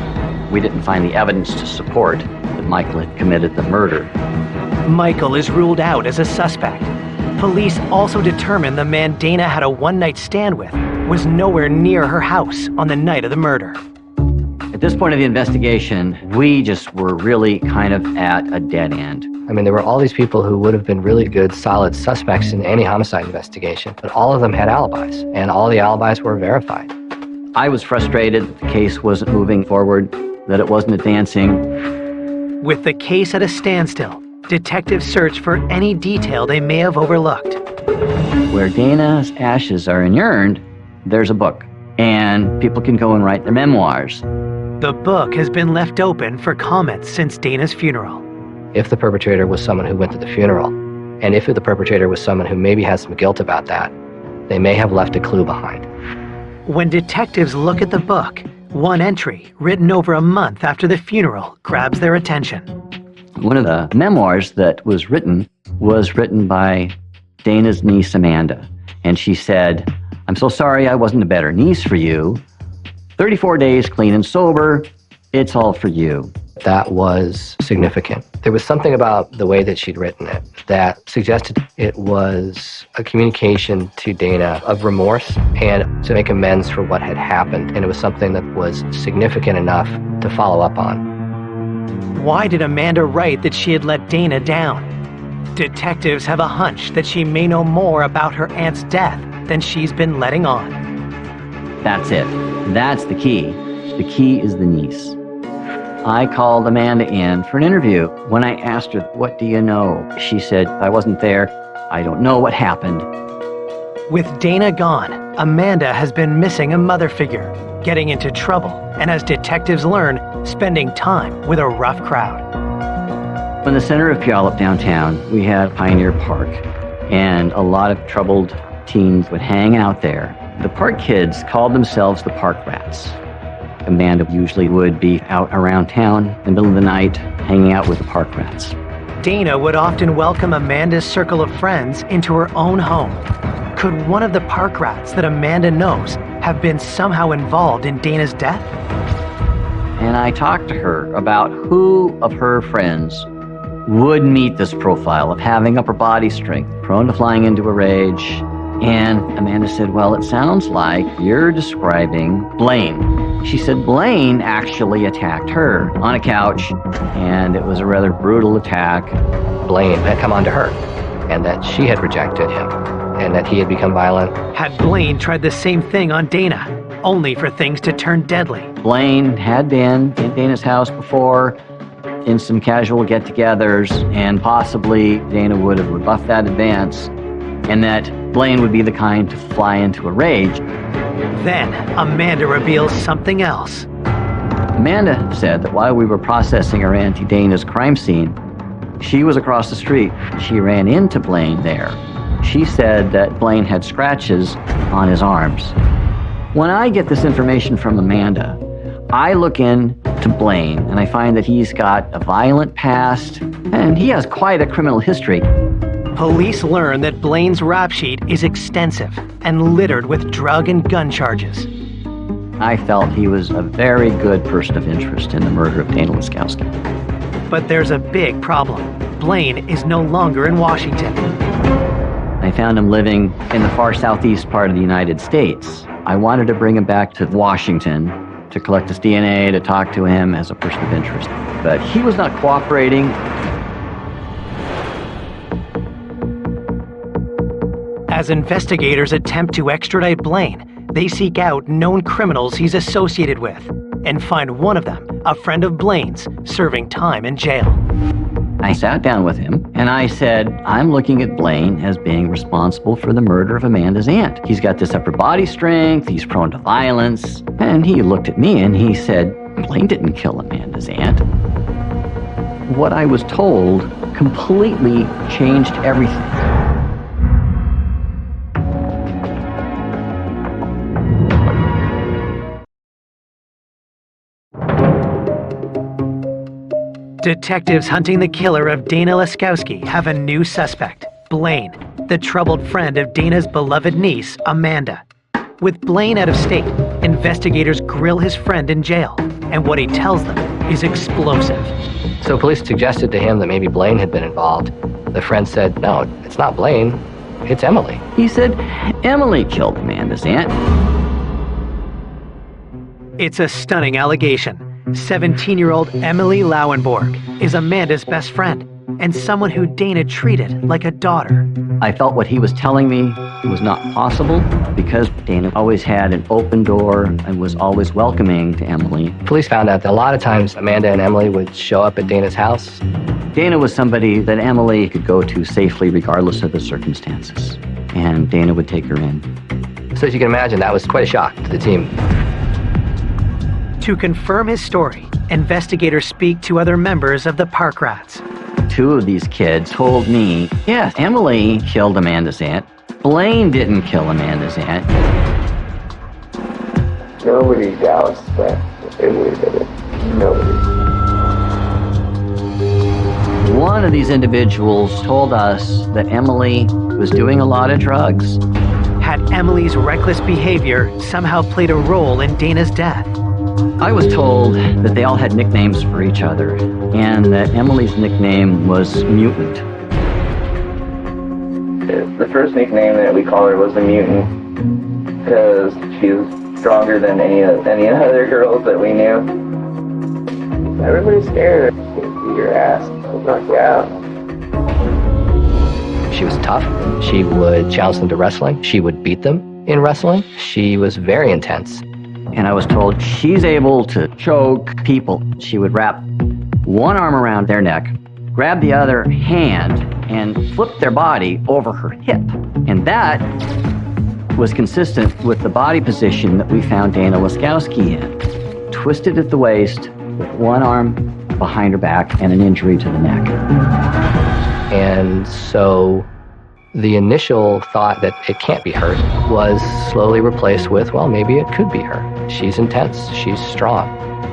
We didn't find the evidence to support that Michael had committed the murder. Michael is ruled out as a suspect. Police also determined the man Dana had a one-night stand with was nowhere near her house on the night of the murder. At this point of the investigation, we just were really kind of at a dead end. I mean, there were all these people who would have been really good, solid suspects in any homicide investigation, but all of them had alibis, and all the alibis were verified. I was frustrated that the case wasn't moving forward, that it wasn't advancing. With the case at a standstill, detectives search for any detail they may have overlooked. Where Dana's ashes are inurned, there's a book, and people can go and write their memoirs. The book has been left open for comments since Dana's funeral. If the perpetrator was someone who went to the funeral, and if the perpetrator was someone who maybe has some guilt about that, they may have left a clue behind. When detectives look at the book, one entry, written over a month after the funeral, grabs their attention. One of the memoirs that was written by Dana's niece, Amanda. And she said, "I'm so sorry I wasn't a better niece for you. 34 days clean and sober. It's all for you." That was significant. There was something about the way that she'd written it that suggested it was a communication to Dana of remorse and to make amends for what had happened. And it was something that was significant enough to follow up on. Why did Amanda write that she had let Dana down? Detectives have a hunch that she may know more about her aunt's death than she's been letting on. That's it. That's the key. The key is the niece. I called Amanda in for an interview. When I asked her, "What do you know?" she said, "I wasn't there. I don't know what happened." With Dana gone, Amanda has been missing a mother figure, getting into trouble, and as detectives learn, spending time with a rough crowd. In the center of Puyallup downtown, we have Pioneer Park. and a lot of troubled teens would hang out there. The park kids called themselves the Park Rats. Amanda usually would be out around town in the middle of the night, hanging out with the Park Rats. Dana would often welcome Amanda's circle of friends into her own home. Could one of the Park Rats that Amanda knows have been somehow involved in Dana's death? And I talked to her about who of her friends would meet this profile of having upper body strength, prone to flying into a rage. And Amanda said, well, it sounds like you're describing Blaine. She said Blaine actually attacked her on a couch, and it was a rather brutal attack. Blaine had come onto her, and that she had rejected him, and that he had become violent. Had Blaine tried the same thing on Dana, only for things to turn deadly? Blaine had been in Dana's house before, in some casual get-togethers, and possibly Dana would have rebuffed that advance, and that Blaine would be the kind to fly into a rage. Then Amanda reveals something else. Amanda said that while we were processing our Auntie Dana's crime scene, she was across the street. She ran into Blaine there. She said that Blaine had scratches on his arms. When I get this information from Amanda, I look into Blaine and I find that he's got a violent past and he has quite a criminal history. Police learn that Blaine's rap sheet is extensive and littered with drug and gun charges. I felt he was a very good person of interest in the murder of Dana Laskowski. But there's a big problem. Blaine is no longer in Washington. I found him living in the far southeast part of the United States. I wanted to bring him back to Washington to collect his DNA, to talk to him as a person of interest. But he was not cooperating. As investigators attempt to extradite Blaine, they seek out known criminals he's associated with and find one of them, a friend of Blaine's, serving time in jail. I sat down with him and I said, I'm looking at Blaine as being responsible for the murder of Amanda's aunt. He's got this upper body strength, he's prone to violence. And he looked at me and he said, Blaine didn't kill Amanda's aunt. What I was told completely changed everything. Detectives hunting the killer of Dana Laskowski have a new suspect, Blaine, the troubled friend of Dana's beloved niece, Amanda. With Blaine out of state, investigators grill his friend in jail, and what he tells them is explosive. So police suggested to him that maybe Blaine had been involved. The friend said, no, it's not Blaine, it's Emily. He said, Emily killed Amanda's aunt. It's a stunning allegation. 17-year-old Emily Lauenborg is Amanda's best friend and someone who Dana treated like a daughter. I felt what he was telling me was not possible because Dana always had an open door and was always welcoming to Emily. Police found out that a lot of times Amanda and Emily would show up at Dana's house. Dana was somebody that Emily could go to safely regardless of the circumstances, and Dana would take her in. So as you can imagine, that was quite a shock to the team. To confirm his story, investigators speak to other members of the Park Rats. Two of these kids told me, yes, Emily killed Amanda's aunt. Blaine didn't kill Amanda's aunt. Nobody doubts that Emily did it. Nobody. One of these individuals told us that Emily was doing a lot of drugs. Had Emily's reckless behavior somehow played a role in Dana's death? I was told that they all had nicknames for each other, and that Emily's nickname was Mutant. The first nickname that we called her was the Mutant, because she was stronger than any other girls that we knew. Everybody's scared. She'll beat your ass. She'll knock you out. She was tough. She would challenge them to wrestling. She would beat them in wrestling. She was very intense. And I was told she's able to choke people. She would wrap one arm around their neck, grab the other hand, and flip their body over her hip. And that was consistent with the body position that we found Dana Laskowski in. Twisted at the waist, with one arm behind her back, and an injury to the neck. And so The initial thought that it can't be her was slowly replaced with, well, maybe it could be her. She's intense, she's strong,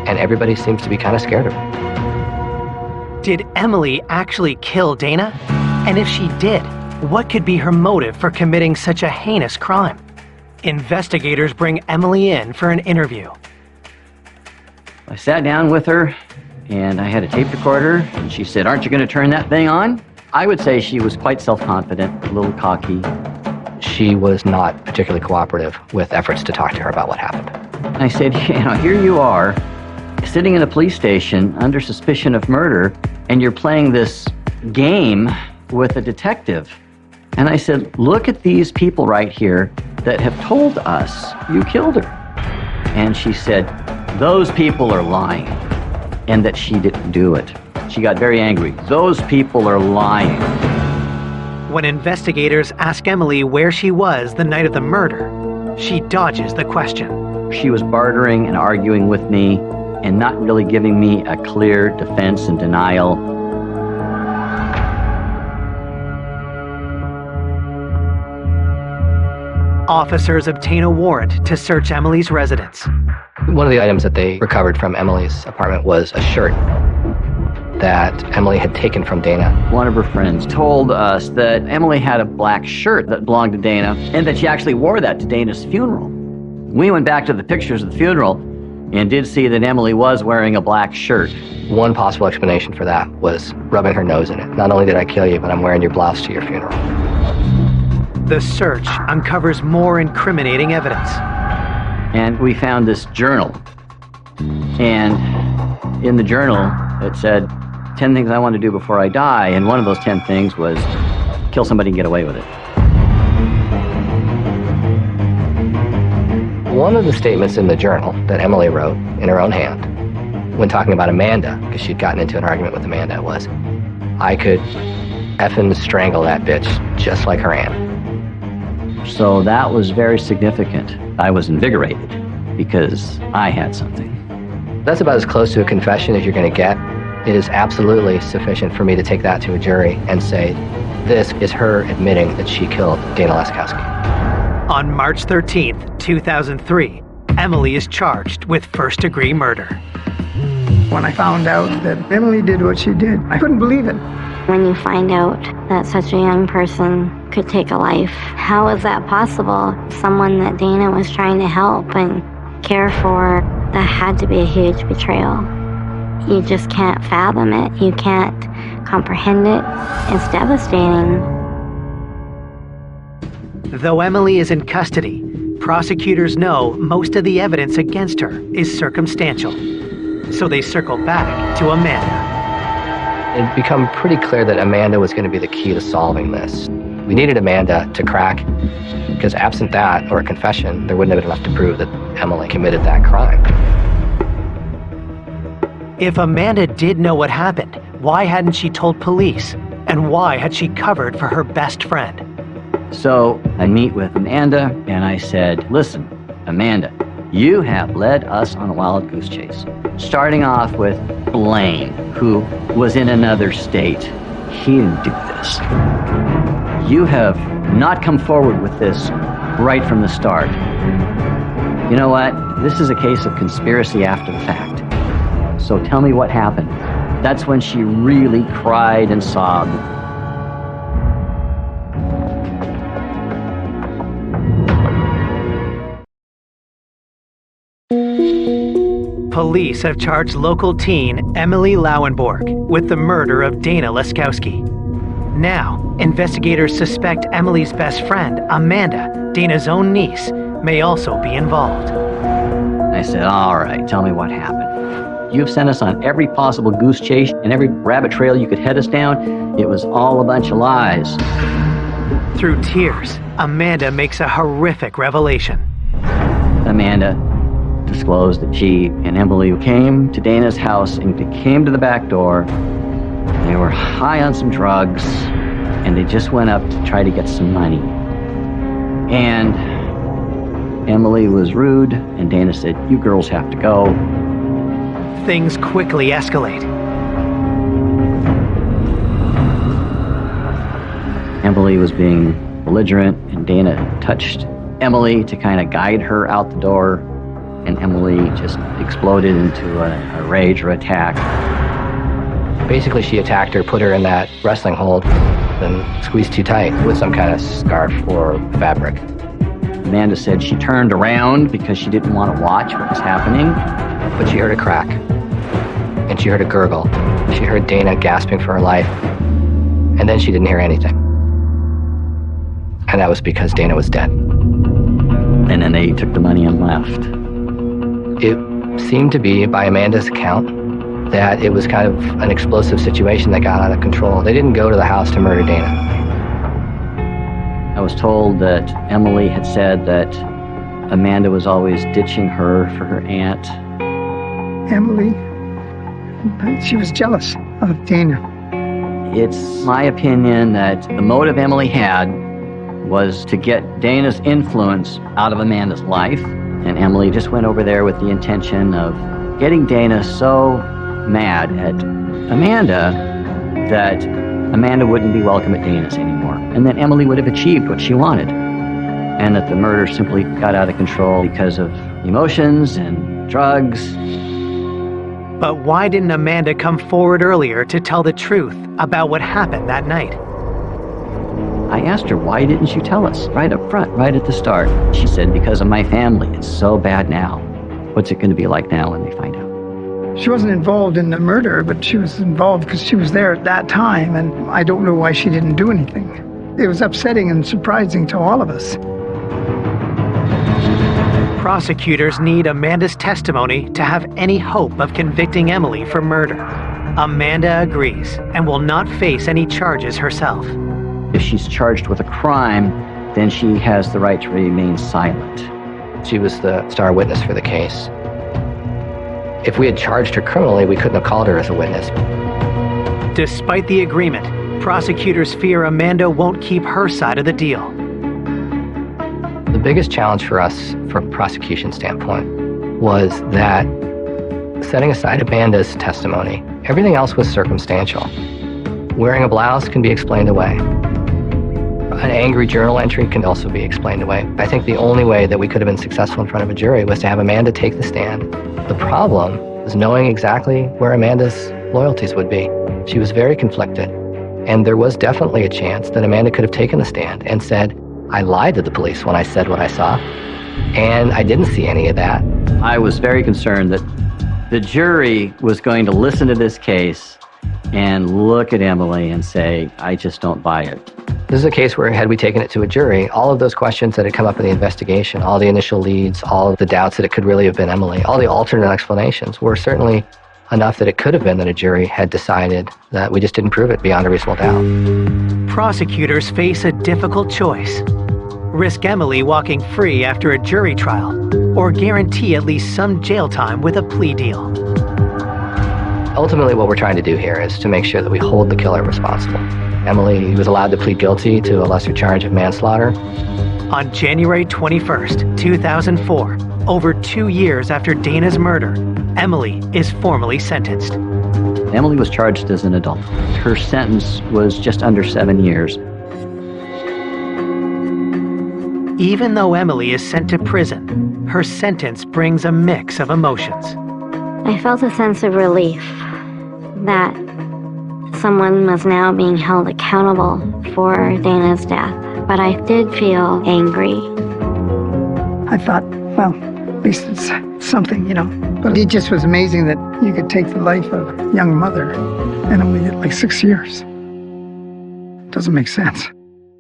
and everybody seems to be kind of scared of her. Did Emily actually kill Dana? And if she did, what could be her motive for committing such a heinous crime? Investigators bring Emily in for an interview. I sat down with her, and I had a tape recorder, and she said, "Aren't you going to turn that thing on?" I would say she was quite self-confident, a little cocky. She was not particularly cooperative with efforts to talk to her about what happened. I said, here you are, sitting in a police station under suspicion of murder, and you're playing this game with a detective. And I said, look at these people right here that have told us you killed her. And she said, those people are lying, and that she didn't do it. She got very angry. Those people are lying. When investigators ask Emily where she was the night of the murder, she dodges the question. She was bartering and arguing with me and not really giving me a clear defense and denial. Officers obtain a warrant to search Emily's residence. One of the items that they recovered from Emily's apartment was a shirt that Emily had taken from Dana. One of her friends told us that Emily had a black shirt that belonged to Dana and that she actually wore that to Dana's funeral. We went back to the pictures of the funeral and did see that Emily was wearing a black shirt. One possible explanation for that was rubbing her nose in it. Not only did I kill you, but I'm wearing your blouse to your funeral. The search uncovers more incriminating evidence. And we found this journal. And in the journal, it said, 10 things I want to do before I die, and one of those 10 things was kill somebody and get away with it. One of the statements in the journal that Emily wrote in her own hand when talking about Amanda, because she'd gotten into an argument with Amanda, was, I could effing strangle that bitch just like her aunt. So that was very significant. I was invigorated because I had something. That's about as close to a confession as you're going to get. It is absolutely sufficient for me to take that to a jury and say, this is her admitting that she killed Dana Laskowski. On March 13th, 2003, Emily is charged with first-degree murder. When I found out that Emily did what she did, I couldn't believe it. When you find out that such a young person could take a life, how is that possible? Someone that Dana was trying to help and care for, that had to be a huge betrayal. You just can't fathom it. You can't comprehend it. It's devastating. Though Emily is in custody, prosecutors know most of the evidence against her is circumstantial. So they circle back to Amanda. It had become pretty clear that Amanda was going to be the key to solving this. We needed Amanda to crack, because absent that, or a confession, there wouldn't have been enough to prove that Emily committed that crime. If Amanda did know what happened, why hadn't she told police? And why had she covered for her best friend? So I meet with Amanda and I said, listen, Amanda, you have led us on a wild goose chase. Starting off with Blaine, who was in another state. He didn't do this. You have not come forward with this right from the start. You know what? This is a case of conspiracy after the fact. So tell me what happened. That's when she really cried and sobbed. Police have charged local teen Emily Lauenborg with the murder of Dana Laskowski. Now, investigators suspect Emily's best friend, Amanda, Dana's own niece, may also be involved. I said, all right, tell me what happened. You've sent us on every possible goose chase and every rabbit trail you could head us down. It was all a bunch of lies. Through tears, Amanda makes a horrific revelation. Amanda disclosed that she and Emily came to Dana's house and they came to the back door. They were high on some drugs and they just went up to try to get some money. And Emily was rude and Dana said, you girls have to go. Things quickly escalate. Emily was being belligerent, and Dana touched Emily to kind of guide her out the door, and Emily just exploded into a rage or attack. Basically, she attacked her, put her in that wrestling hold, and squeezed too tight with some kind of scarf or fabric. Amanda said she turned around because she didn't want to watch what was happening. But she heard a crack, and she heard a gurgle. She heard Dana gasping for her life, and then she didn't hear anything. And that was because Dana was dead. And then they took the money and left. It seemed to be, by Amanda's account, that it was kind of an explosive situation that got out of control. They didn't go to the house to murder Dana. I was told that Emily had said that Amanda was always ditching her for her aunt. Emily, she was jealous of Dana. It's my opinion that the motive Emily had was to get Dana's influence out of Amanda's life, and Emily just went over there with the intention of getting Dana so mad at Amanda that Amanda wouldn't be welcome at Dana's anymore, and that Emily would have achieved what she wanted, and that the murder simply got out of control because of emotions and drugs. But why didn't Amanda come forward earlier to tell the truth about what happened that night? I asked her, why didn't you tell us right up front, right at the start? She said, because of my family. It's so bad now. What's it going to be like now when they find out? She wasn't involved in the murder, but she was involved because she was there at that time, and I don't know why she didn't do anything. It was upsetting and surprising to all of us. Prosecutors need Amanda's testimony to have any hope of convicting Emily for murder. Amanda agrees and will not face any charges herself. If she's charged with a crime, then she has the right to remain silent. She was the star witness for the case. If we had charged her criminally, we couldn't have called her as a witness. Despite the agreement, prosecutors fear Amanda won't keep her side of the deal. The biggest challenge for us, from a prosecution standpoint, was that setting aside Amanda's testimony, everything else was circumstantial. Wearing a blouse can be explained away. An angry journal entry can also be explained away. I think the only way that we could have been successful in front of a jury was to have Amanda take the stand. The problem was knowing exactly where Amanda's loyalties would be. She was very conflicted, and there was definitely a chance that Amanda could have taken the stand and said, I lied to the police when I said what I saw, and I didn't see any of that. I was very concerned that the jury was going to listen to this case and look at Emily and say, I just don't buy it. This is a case where, had we taken it to a jury, all of those questions that had come up in the investigation, all the initial leads, all of the doubts that it could really have been Emily, all the alternate explanations were certainly enough that it could have been that a jury had decided that we just didn't prove it beyond a reasonable doubt. Prosecutors face a difficult choice. Risk Emily walking free after a jury trial, or guarantee at least some jail time with a plea deal. Ultimately, what we're trying to do here is to make sure that we hold the killer responsible. Emily was allowed to plead guilty to a lesser charge of manslaughter. On January 21st, 2004, over 2 years after Dana's murder, Emily is formally sentenced. Emily was charged as an adult. Her sentence was just under 7 years. Even though Emily is sent to prison, her sentence brings a mix of emotions. I felt a sense of relief that someone was now being held accountable for Dana's death, but I did feel angry. I thought, well, at least it's something, But it just was amazing that you could take the life of a young mother and only get like 6 years. Doesn't make sense.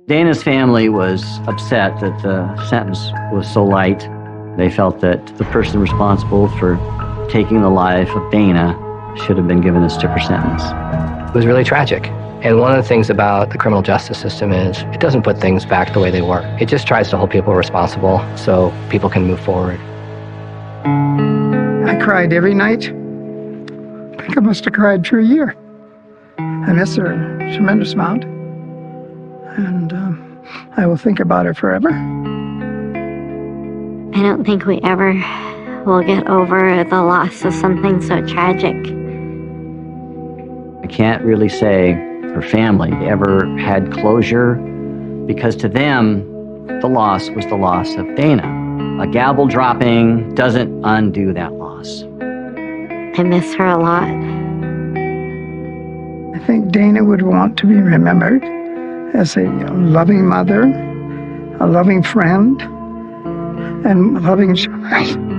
Dana's family was upset that the sentence was so light. They felt that the person responsible for taking the life of Dana should have been given a stiffer sentence. It was really tragic. And one of the things about the criminal justice system is it doesn't put things back the way they were. It just tries to hold people responsible so people can move forward. I cried every night. I think I must have cried for a year. I miss her a tremendous amount. And I will think about her forever. I don't think we ever will get over the loss of something so tragic. I can't really say her family ever had closure because to them, the loss was the loss of Dana. A gavel dropping doesn't undo that loss. I miss her a lot. I think Dana would want to be remembered as a loving mother, a loving friend, and a loving child.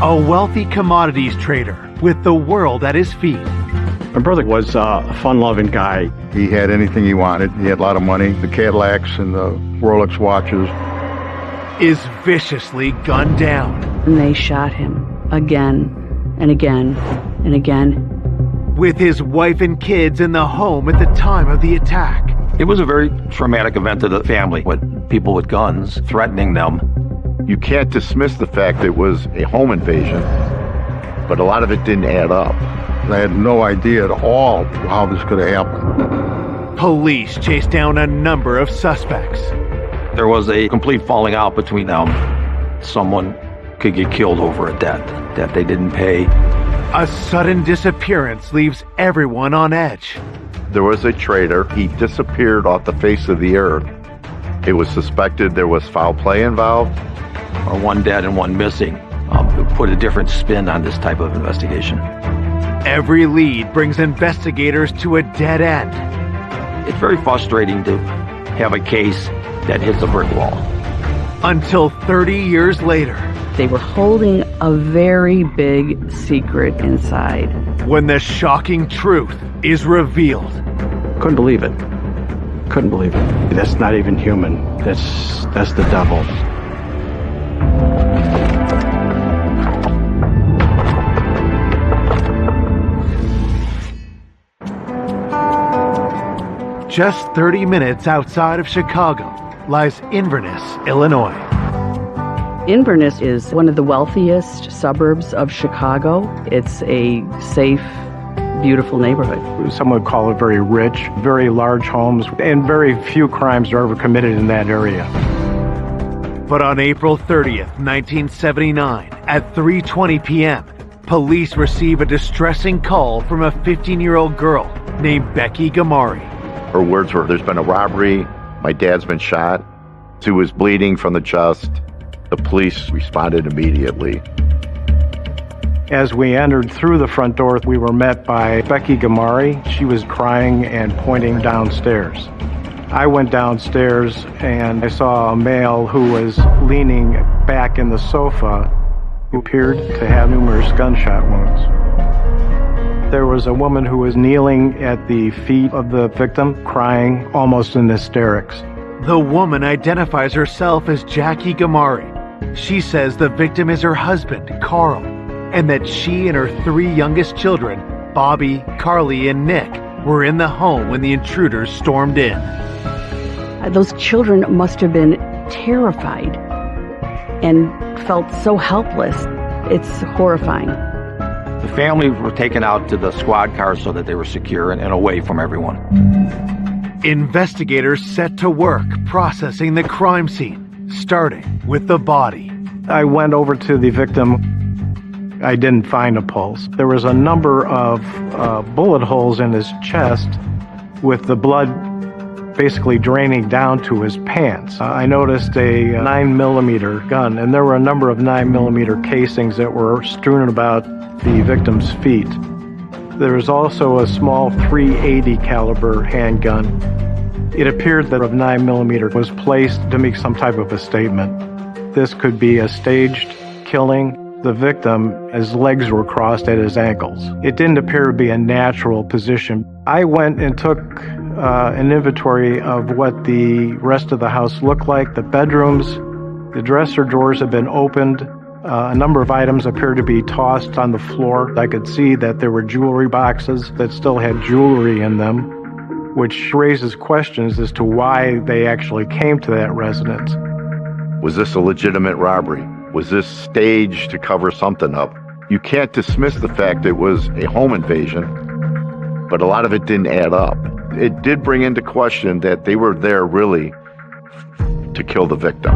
a wealthy commodities trader with the world at his feet. My brother was a fun-loving guy. He had anything he wanted. He had a lot of money, the Cadillacs and the Rolex watches. Is viciously gunned down. And they shot him again and again and again. With his wife and kids in the home at the time of the attack. It was a very traumatic event to the family, with people with guns threatening them. You can't dismiss the fact it was a home invasion, but a lot of it didn't add up. I had no idea at all how this could have happened. Police chased down a number of suspects. There was a complete falling out between them. Someone could get killed over a debt that they didn't pay. A sudden disappearance leaves everyone on edge. There was a traitor. He disappeared off the face of the earth. It was suspected there was foul play involved. Or one dead and one missing. Put a different spin on this type of investigation. Every lead brings investigators to a dead end. It's very frustrating to have a case that hits a brick wall. Until 30 years later. They were holding a very big secret inside. When the shocking truth is revealed. Couldn't believe it. Couldn't believe it. That's not even human. That's the devil. Just 30 minutes outside of Chicago lies Inverness, Illinois. Inverness is one of the wealthiest suburbs of Chicago. It's a safe, beautiful neighborhood. Some would call it very rich, very large homes, and very few crimes are ever committed in that area. But on April 30th, 1979, at 3:20 p.m., police receive a distressing call from a 15-year-old girl named Becky Gamari. Her words were, "There's been a robbery. My dad's been shot." She was bleeding from the chest. The police responded immediately. As we entered through the front door, we were met by Becky Gamari. She was crying and pointing downstairs. I went downstairs and I saw a male who was leaning back in the sofa who appeared to have numerous gunshot wounds. There was a woman who was kneeling at the feet of the victim, crying almost in hysterics. The woman identifies herself as Jackie Gamari. She says the victim is her husband, Carl, and that she and her 3 youngest children, Bobby, Carly, and Nick, were in the home when the intruders stormed in. Those children must have been terrified and felt so helpless. It's horrifying. The families were taken out to the squad cars so that they were secure and away from everyone. Investigators set to work processing the crime scene, starting with the body. I went over to the victim. I didn't find a pulse. There was a number of bullet holes in his chest with the blood basically draining down to his pants. I noticed a 9mm gun, and there were a number of 9mm casings that were strewn about the victim's feet. There was also a small .380 caliber handgun. It appeared that a 9mm was placed to make some type of a statement. This could be a staged killing. The victim, his legs were crossed at his ankles. It didn't appear to be a natural position. I went and took an inventory of what the rest of the house looked like. The bedrooms, the dresser drawers had been opened. A number of items appeared to be tossed on the floor. I could see that there were jewelry boxes that still had jewelry in them, which raises questions as to why they actually came to that residence. Was this a legitimate robbery? Was this staged to cover something up? You can't dismiss the fact it was a home invasion, but a lot of it didn't add up. It did bring into question that they were there really to kill the victim.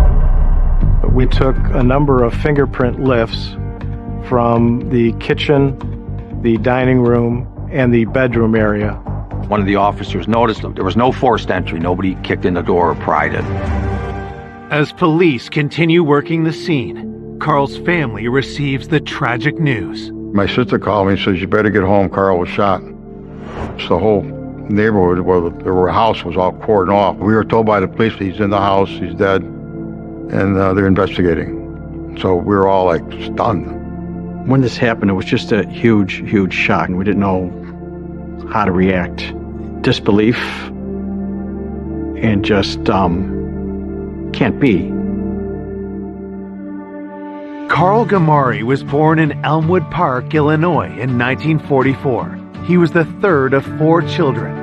We took a number of fingerprint lifts from the kitchen, the dining room, and the bedroom area. One of the officers noticed them. There was no forced entry. Nobody kicked in the door or pried it. As police continue working the scene, Carl's family receives the tragic news. My sister called me and says, "You better get home, Carl was shot." So the whole neighborhood where the house was all cordoned off. We were told by the police he's in the house, he's dead, and they're investigating. So we were all like stunned. When this happened, it was just a huge, huge shock. We didn't know how to react. Disbelief and just can't be. Carl Gamari was born in Elmwood Park, Illinois in 1944. He was the third of 4 children.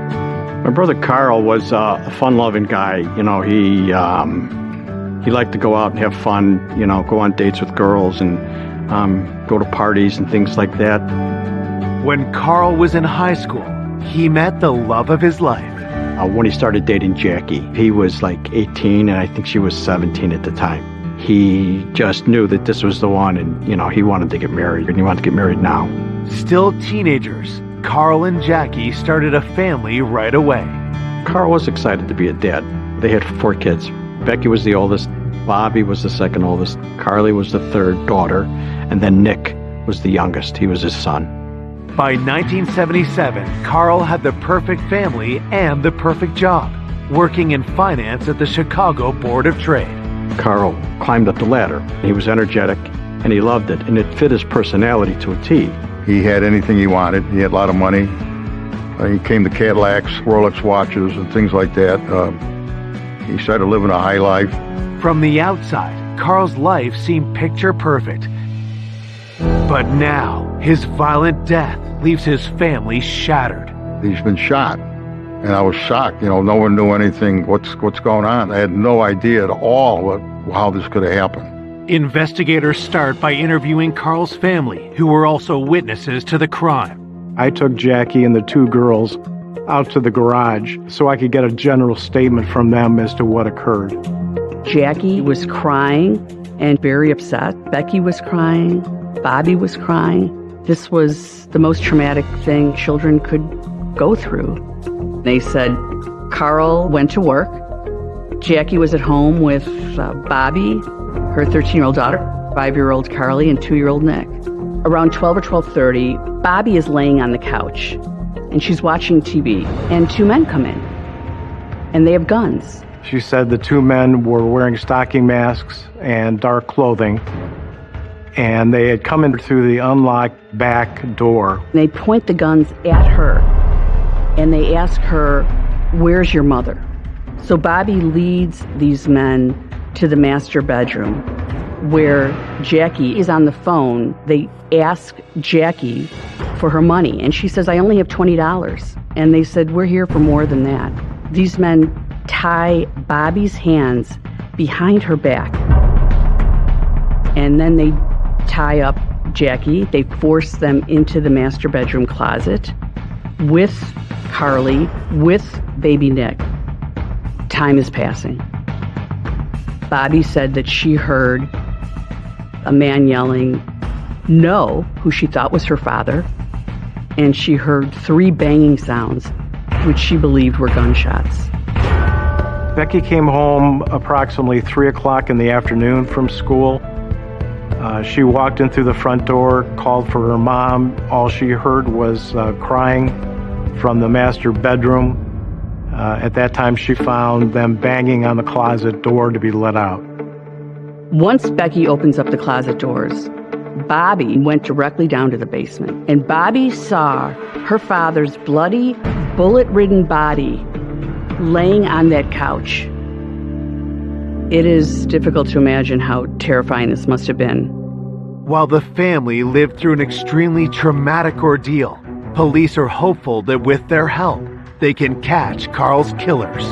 My brother Carl was a fun-loving guy. You know, he liked to go out and have fun, you know, go on dates with girls and go to parties and things like that. When Carl was in high school, he met the love of his life. When he started dating Jackie, he was like 18 and I think she was 17 at the time. He just knew that this was the one and, you know, he wanted to get married and he wanted to get married now. Still teenagers, Carl and Jackie started a family right away. Carl was excited to be a dad. They had 4 kids. Becky was the oldest, Bobby was the second oldest, Carly was the third daughter, and then Nick was the youngest. He was his son. By 1977, Carl had the perfect family and the perfect job, working in finance at the Chicago Board of Trade. Carl climbed up the ladder. He was energetic, and he loved it, and it fit his personality to a T. He had anything he wanted. He had a lot of money. He came to Cadillacs, Rolex watches, and things like that. He started living a high life. From the outside, Carl's life seemed picture perfect. But now, his violent death leaves his family shattered. He's been shot, and I was shocked. You know, no one knew anything. What's going on? I had no idea at all how this could have happened. Investigators start by interviewing Carl's family, who were also witnesses to the crime. I took Jackie and the 2 girls out to the garage so I could get a general statement from them as to what occurred. Jackie was crying and very upset. Becky was crying. Bobby was crying. This was the most traumatic thing children could go through. They said Carl went to work. Jackie was at home with Bobby, her 13-year-old daughter, 5-year-old Carly, and 2-year-old Nick. Around 12 or 12:30, Bobby is laying on the couch, and she's watching TV, and 2 men come in, and they have guns. She said the 2 men were wearing stocking masks and dark clothing, and they had come in through the unlocked back door. They point the guns at her, and they ask her, "Where's your mother?" So Bobby leads these men to the master bedroom, where Jackie is on the phone. They ask Jackie for her money, and she says, "I only have $20. And they said, "We're here for more than that." These men tie Bobby's hands behind her back, and then they tie up Jackie. They force them into the master bedroom closet with Carly, with baby Nick. Time is passing. Bobby said that she heard a man yelling, "No," who she thought was her father, and she heard 3 banging sounds, which she believed were gunshots. Becky came home approximately 3 o'clock in the afternoon from school. She walked in through the front door, called for her mom. All she heard was crying from the master bedroom. At that time, she found them banging on the closet door to be let out. Once Becky opens up the closet doors, Bobby went directly down to the basement, and Bobby saw her father's bloody, bullet-ridden body laying on that couch. It is difficult to imagine how terrifying this must have been. While the family lived through an extremely traumatic ordeal, police are hopeful that with their help, they can catch Carl's killers.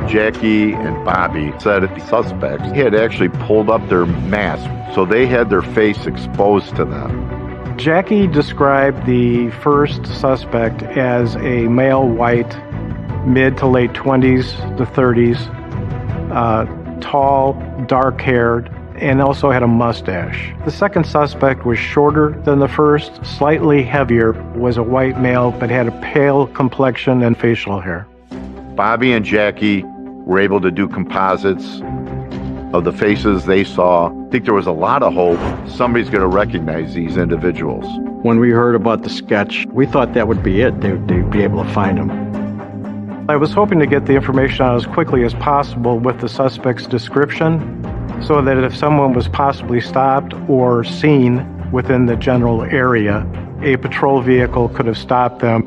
Jackie and Bobby said that the suspects had actually pulled up their masks, so they had their face exposed to them. Jackie described the first suspect as a male white, mid to late 20s to 30s, tall, dark-haired, and also had a mustache. The second suspect was shorter than the first, slightly heavier, was a white male, but had a pale complexion and facial hair. Bobby and Jackie were able to do composites of the faces they saw. I think there was a lot of hope somebody's going to recognize these individuals. When we heard about the sketch, we thought that would be it. They'd be able to find them. I was hoping to get the information out as quickly as possible with the suspect's description, so that if someone was possibly stopped or seen, within the general area. A patrol vehicle could have stopped them.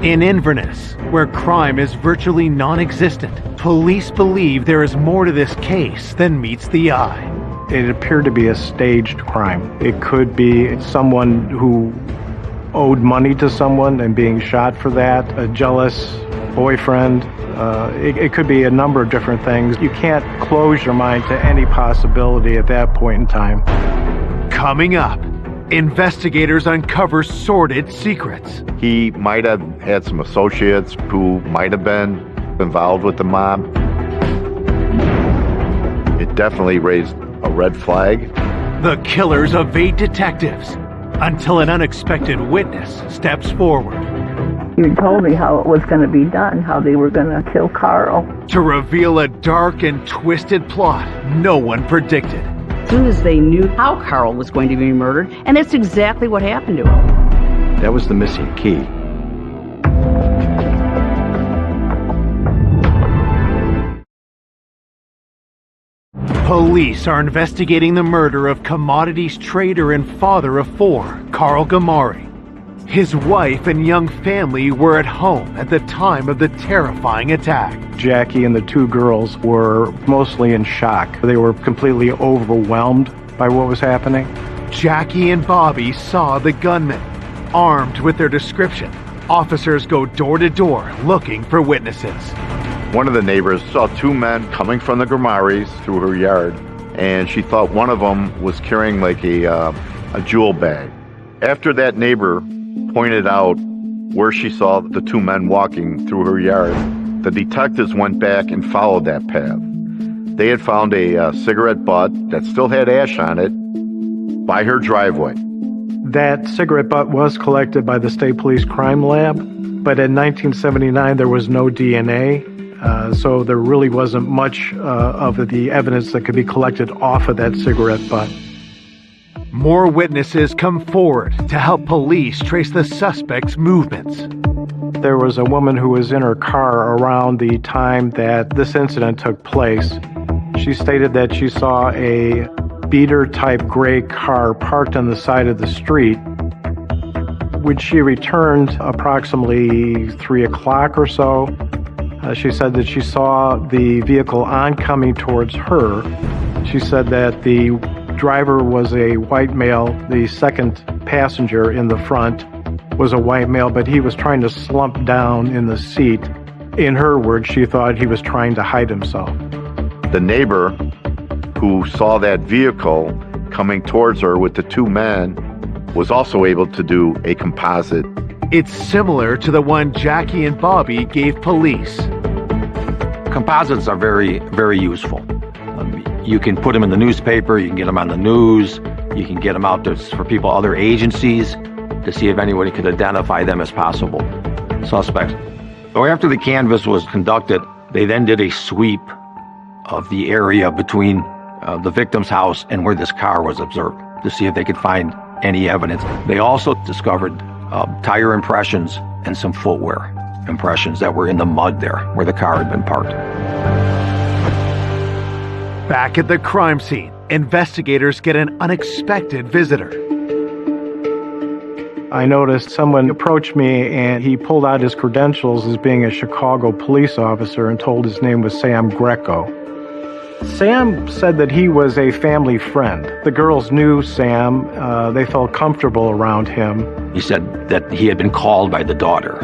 In Inverness, where crime is virtually non-existent, police believe there is more to this case than meets the eye. It appeared to be a staged crime. It could be someone who owed money to someone and being shot for that, a jealous boyfriend. It could be a number of different things. You can't close your mind to any possibility at that point in time. Coming up, investigators uncover sordid secrets. He might have had some associates who might have been involved with the mob. It definitely raised a red flag. The killers evade detectives until an unexpected witness steps forward. You told me how it was going to be done, how they were going to kill Carl. To reveal a dark and twisted plot no one predicted. As soon as they knew how Carl was going to be murdered, and that's exactly what happened to him. That was the missing key. Police are investigating the murder of commodities trader and father of four, Carl Gamari. His wife and young family were at home at the time of the terrifying attack. Jackie and the two girls were mostly in shock. They were completely overwhelmed by what was happening. Jackie and Bobby saw the gunman. Armed with their description, officers go door to door looking for witnesses. One of the neighbors saw two men coming from the Gramaris through her yard, and she thought one of them was carrying like a jewel bag. After that neighbor pointed out where she saw the two men walking through her yard, the detectives went back and followed that path. They had found a cigarette butt that still had ash on it by her driveway. That cigarette butt was collected by the State Police Crime Lab, but in 1979 there was no DNA, so there really wasn't much of the evidence that could be collected off of that cigarette butt. More witnesses come forward to help police trace the suspect's movements. There was a woman who was in her car around the time that this incident took place. She stated that she saw a beater-type gray car parked on the side of the street. When she returned approximately 3 o'clock or so, she said that she saw the vehicle oncoming towards her. She said that the driver was a white male. The second passenger in the front was a white male, but he was trying to slump down in the seat. In her words, she thought he was trying to hide himself. The neighbor who saw that vehicle coming towards her with the two men was also able to do a composite. It's similar to the one Jackie and Bobby gave police. Composites are very, very useful. You can put them in the newspaper, you can get them on the news, you can get them out there for people, other agencies, to see if anybody could identify them as possible suspects. So after the canvass was conducted, they then did a sweep of the area between the victim's house and where this car was observed to see if they could find any evidence. They also discovered tire impressions and some footwear impressions that were in the mud there where the car had been parked. Back at the crime scene, investigators get an unexpected visitor. I noticed someone approached me and he pulled out his credentials as being a Chicago police officer and told his name was Sam Greco. Sam said that he was a family friend. The girls knew Sam. They felt comfortable around him. He said that he had been called by the daughter,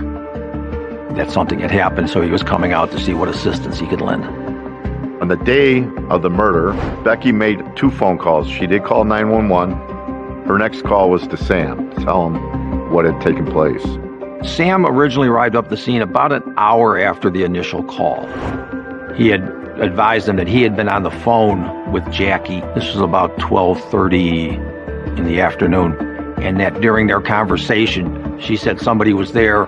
that something had happened, so he was coming out to see what assistance he could lend. On the day of the murder, Becky made 2 phone calls. She did call 911. Her next call was to Sam to tell him what had taken place. Sam originally arrived up the scene about an hour after the initial call. He had advised him that he had been on the phone with Jackie. This was about 12:30 in the afternoon, and that during their conversation, she said somebody was there,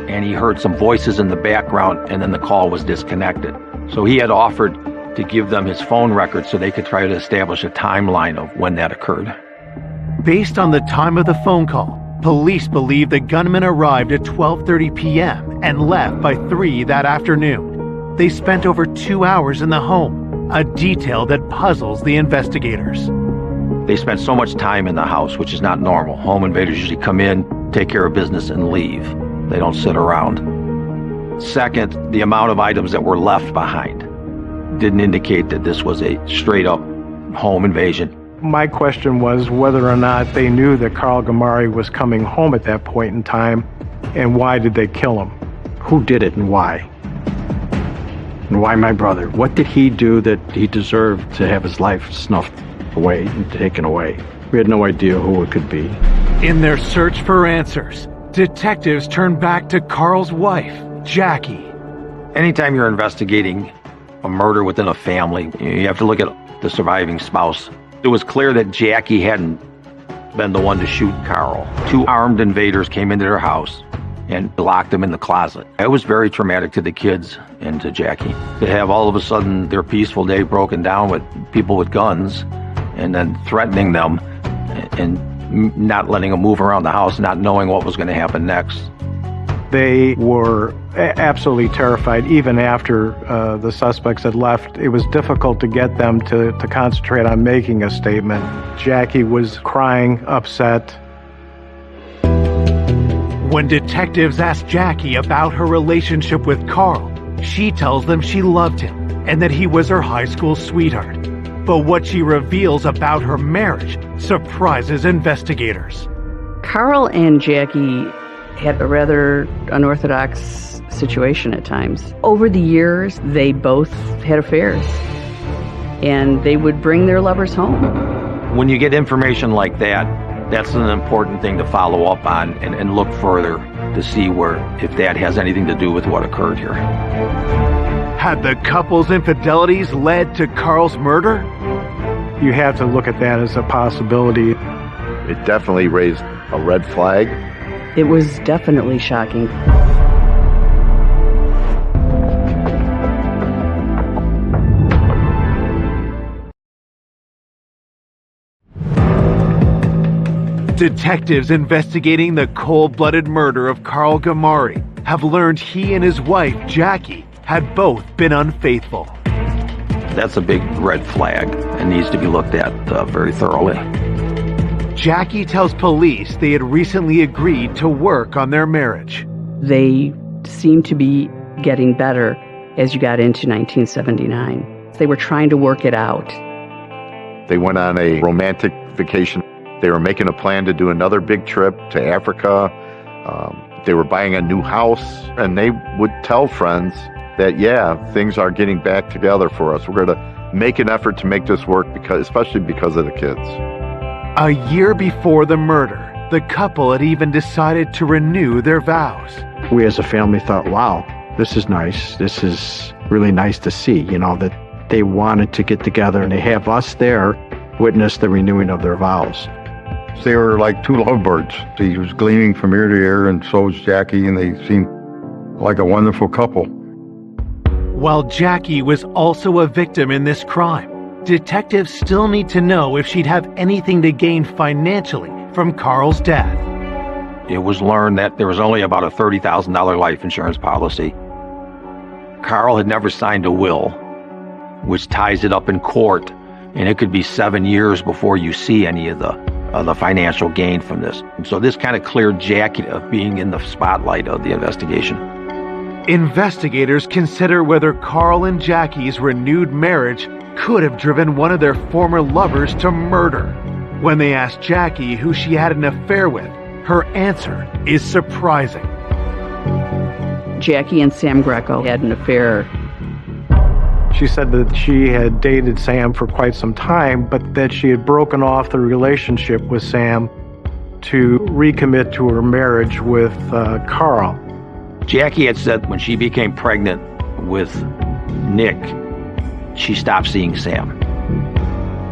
and he heard some voices in the background, and then the call was disconnected. So he had offered to give them his phone record so they could try to establish a timeline of when that occurred. Based on the time of the phone call, police believe the gunman arrived at 12:30 p.m. and left by 3 that afternoon. They spent over 2 hours in the home, a detail that puzzles the investigators. They spent so much time in the house, which is not normal. Home invaders usually come in, take care of business, and leave. They don't sit around. Second, the amount of items that were left behind didn't indicate that this was a straight-up home invasion. My question was whether or not they knew that Carl Gamari was coming home at that point in time, and why did they kill him? Who did it and why? And why my brother? What did he do that he deserved to have his life snuffed away and taken away? We had no idea who it could be. In their search for answers, detectives turned back to Carl's wife, Jackie. Anytime you're investigating a murder within a family, you have to look at the surviving spouse. It was clear that Jackie hadn't been the one to shoot Carl. 2 armed invaders came into their house and locked them in the closet. It was very traumatic to the kids and to Jackie. To have all of a sudden their peaceful day broken down with people with guns and then threatening them and not letting them move around the house, not knowing what was going to happen next. They were absolutely terrified even after the suspects had left. It was difficult to get them to concentrate on making a statement. Jackie was crying, upset. When detectives asked Jackie about her relationship with Carl, she tells them she loved him and that he was her high school sweetheart. But what she reveals about her marriage surprises investigators. Carl and Jackie had a rather unorthodox situation at times. Over the years, they both had affairs, and they would bring their lovers home. When you get information like that, that's an important thing to follow up on and look further to see if that has anything to do with what occurred here. Had the couple's infidelities led to Carl's murder? You have to look at that as a possibility. It definitely raised a red flag. It was definitely shocking. Detectives investigating the cold-blooded murder of Carl Gamari have learned he and his wife, Jackie, had both been unfaithful. That's a big red flag and needs to be looked at very thoroughly. Jackie tells police they had recently agreed to work on their marriage. They seemed to be getting better as you got into 1979. They were trying to work it out. They went on a romantic vacation. They were making a plan to do another big trip to Africa. They were buying a new house, and they would tell friends that, yeah, things are getting back together for us. We're going to make an effort to make this work, especially because of the kids. A year before the murder, the couple had even decided to renew their vows. We as a family thought, wow, this is nice. This is really nice to see, that they wanted to get together and they have us there witness the renewing of their vows. They were like 2 lovebirds. He was gleaming from ear to ear, and so was Jackie, and they seemed like a wonderful couple. While Jackie was also a victim in this crime, detectives still need to know if she'd have anything to gain financially from Carl's death. It was learned that there was only about a $30,000 life insurance policy. Carl had never signed a will, which ties it up in court, and it could be 7 years before you see any of the financial gain from this. And so this kind of cleared Jackie of being in the spotlight of the investigation. Investigators consider whether Carl and Jackie's renewed marriage could have driven one of their former lovers to murder. When they ask Jackie who she had an affair with, her answer is surprising. Jackie and Sam Greco had an affair. She said that she had dated Sam for quite some time, but that she had broken off the relationship with Sam to recommit to her marriage with Carl. Jackie had said when she became pregnant with Nick, she stopped seeing Sam.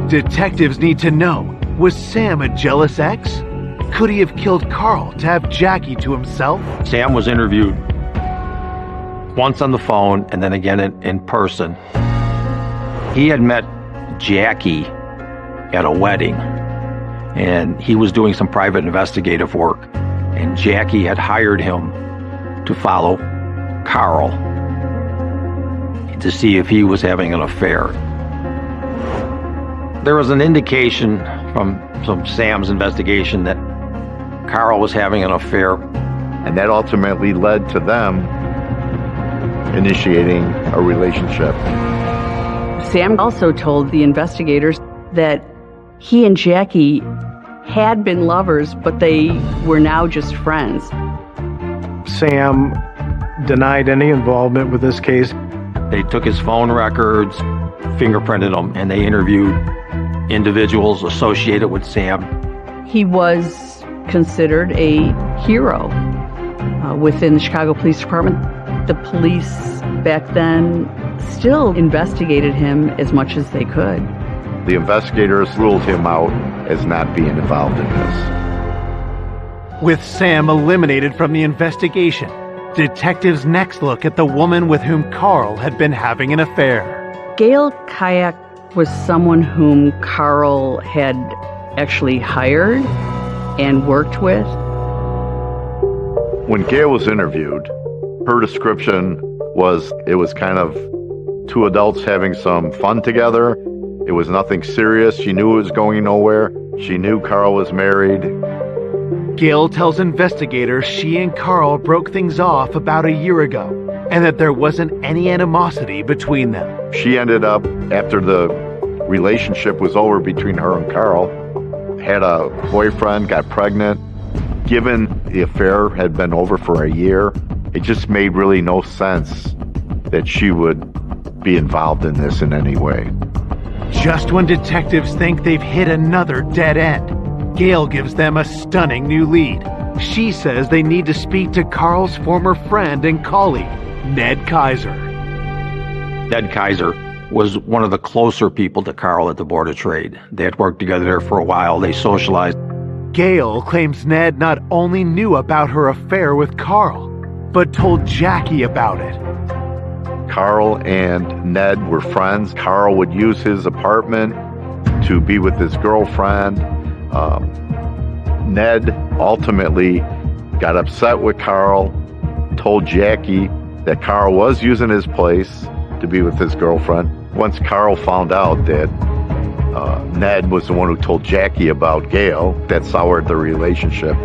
Detectives need to know, was Sam a jealous ex? Could he have killed Carl to have Jackie to himself? Sam was interviewed once on the phone and then again in person. He had met Jackie at a wedding, and he was doing some private investigative work, and Jackie had hired him to follow Carl to see if he was having an affair. There was an indication from Sam's investigation that Carl was having an affair. And that ultimately led to them initiating a relationship. Sam also told the investigators that he and Jackie had been lovers, but they were now just friends. Sam denied any involvement with this case. They took his phone records, fingerprinted them, and they interviewed individuals associated with Sam. He was considered a hero within the Chicago Police Department. The police back then still investigated him as much as they could. The investigators ruled him out as not being involved in this. With Sam eliminated from the investigation, detectives next look at the woman with whom Carl had been having an affair. Gail Kayak was someone whom Carl had actually hired and worked with. When Gail was interviewed, her description was it was kind of two adults having some fun together. It was nothing serious. She knew it was going nowhere. She knew Carl was married. Gail tells investigators she and Carl broke things off about a year ago and that there wasn't any animosity between them. She ended up, after the relationship was over between her and Carl, had a boyfriend, got pregnant. Given the affair had been over for a year, it just made really no sense that she would be involved in this in any way. Just when detectives think they've hit another dead end, Gail gives them a stunning new lead. She says they need to speak to Carl's former friend and colleague, Ned Kaiser. Ned Kaiser was one of the closer people to Carl at the Board of Trade. They had worked together there for a while. They socialized. Gail claims Ned not only knew about her affair with Carl, but told Jackie about it. Carl and Ned were friends. Carl would use his apartment to be with his girlfriend. Ned ultimately got upset with Carl, told Jackie that Carl was using his place to be with his girlfriend. Once Carl found out that Ned was the one who told Jackie about Gail, that soured the relationship.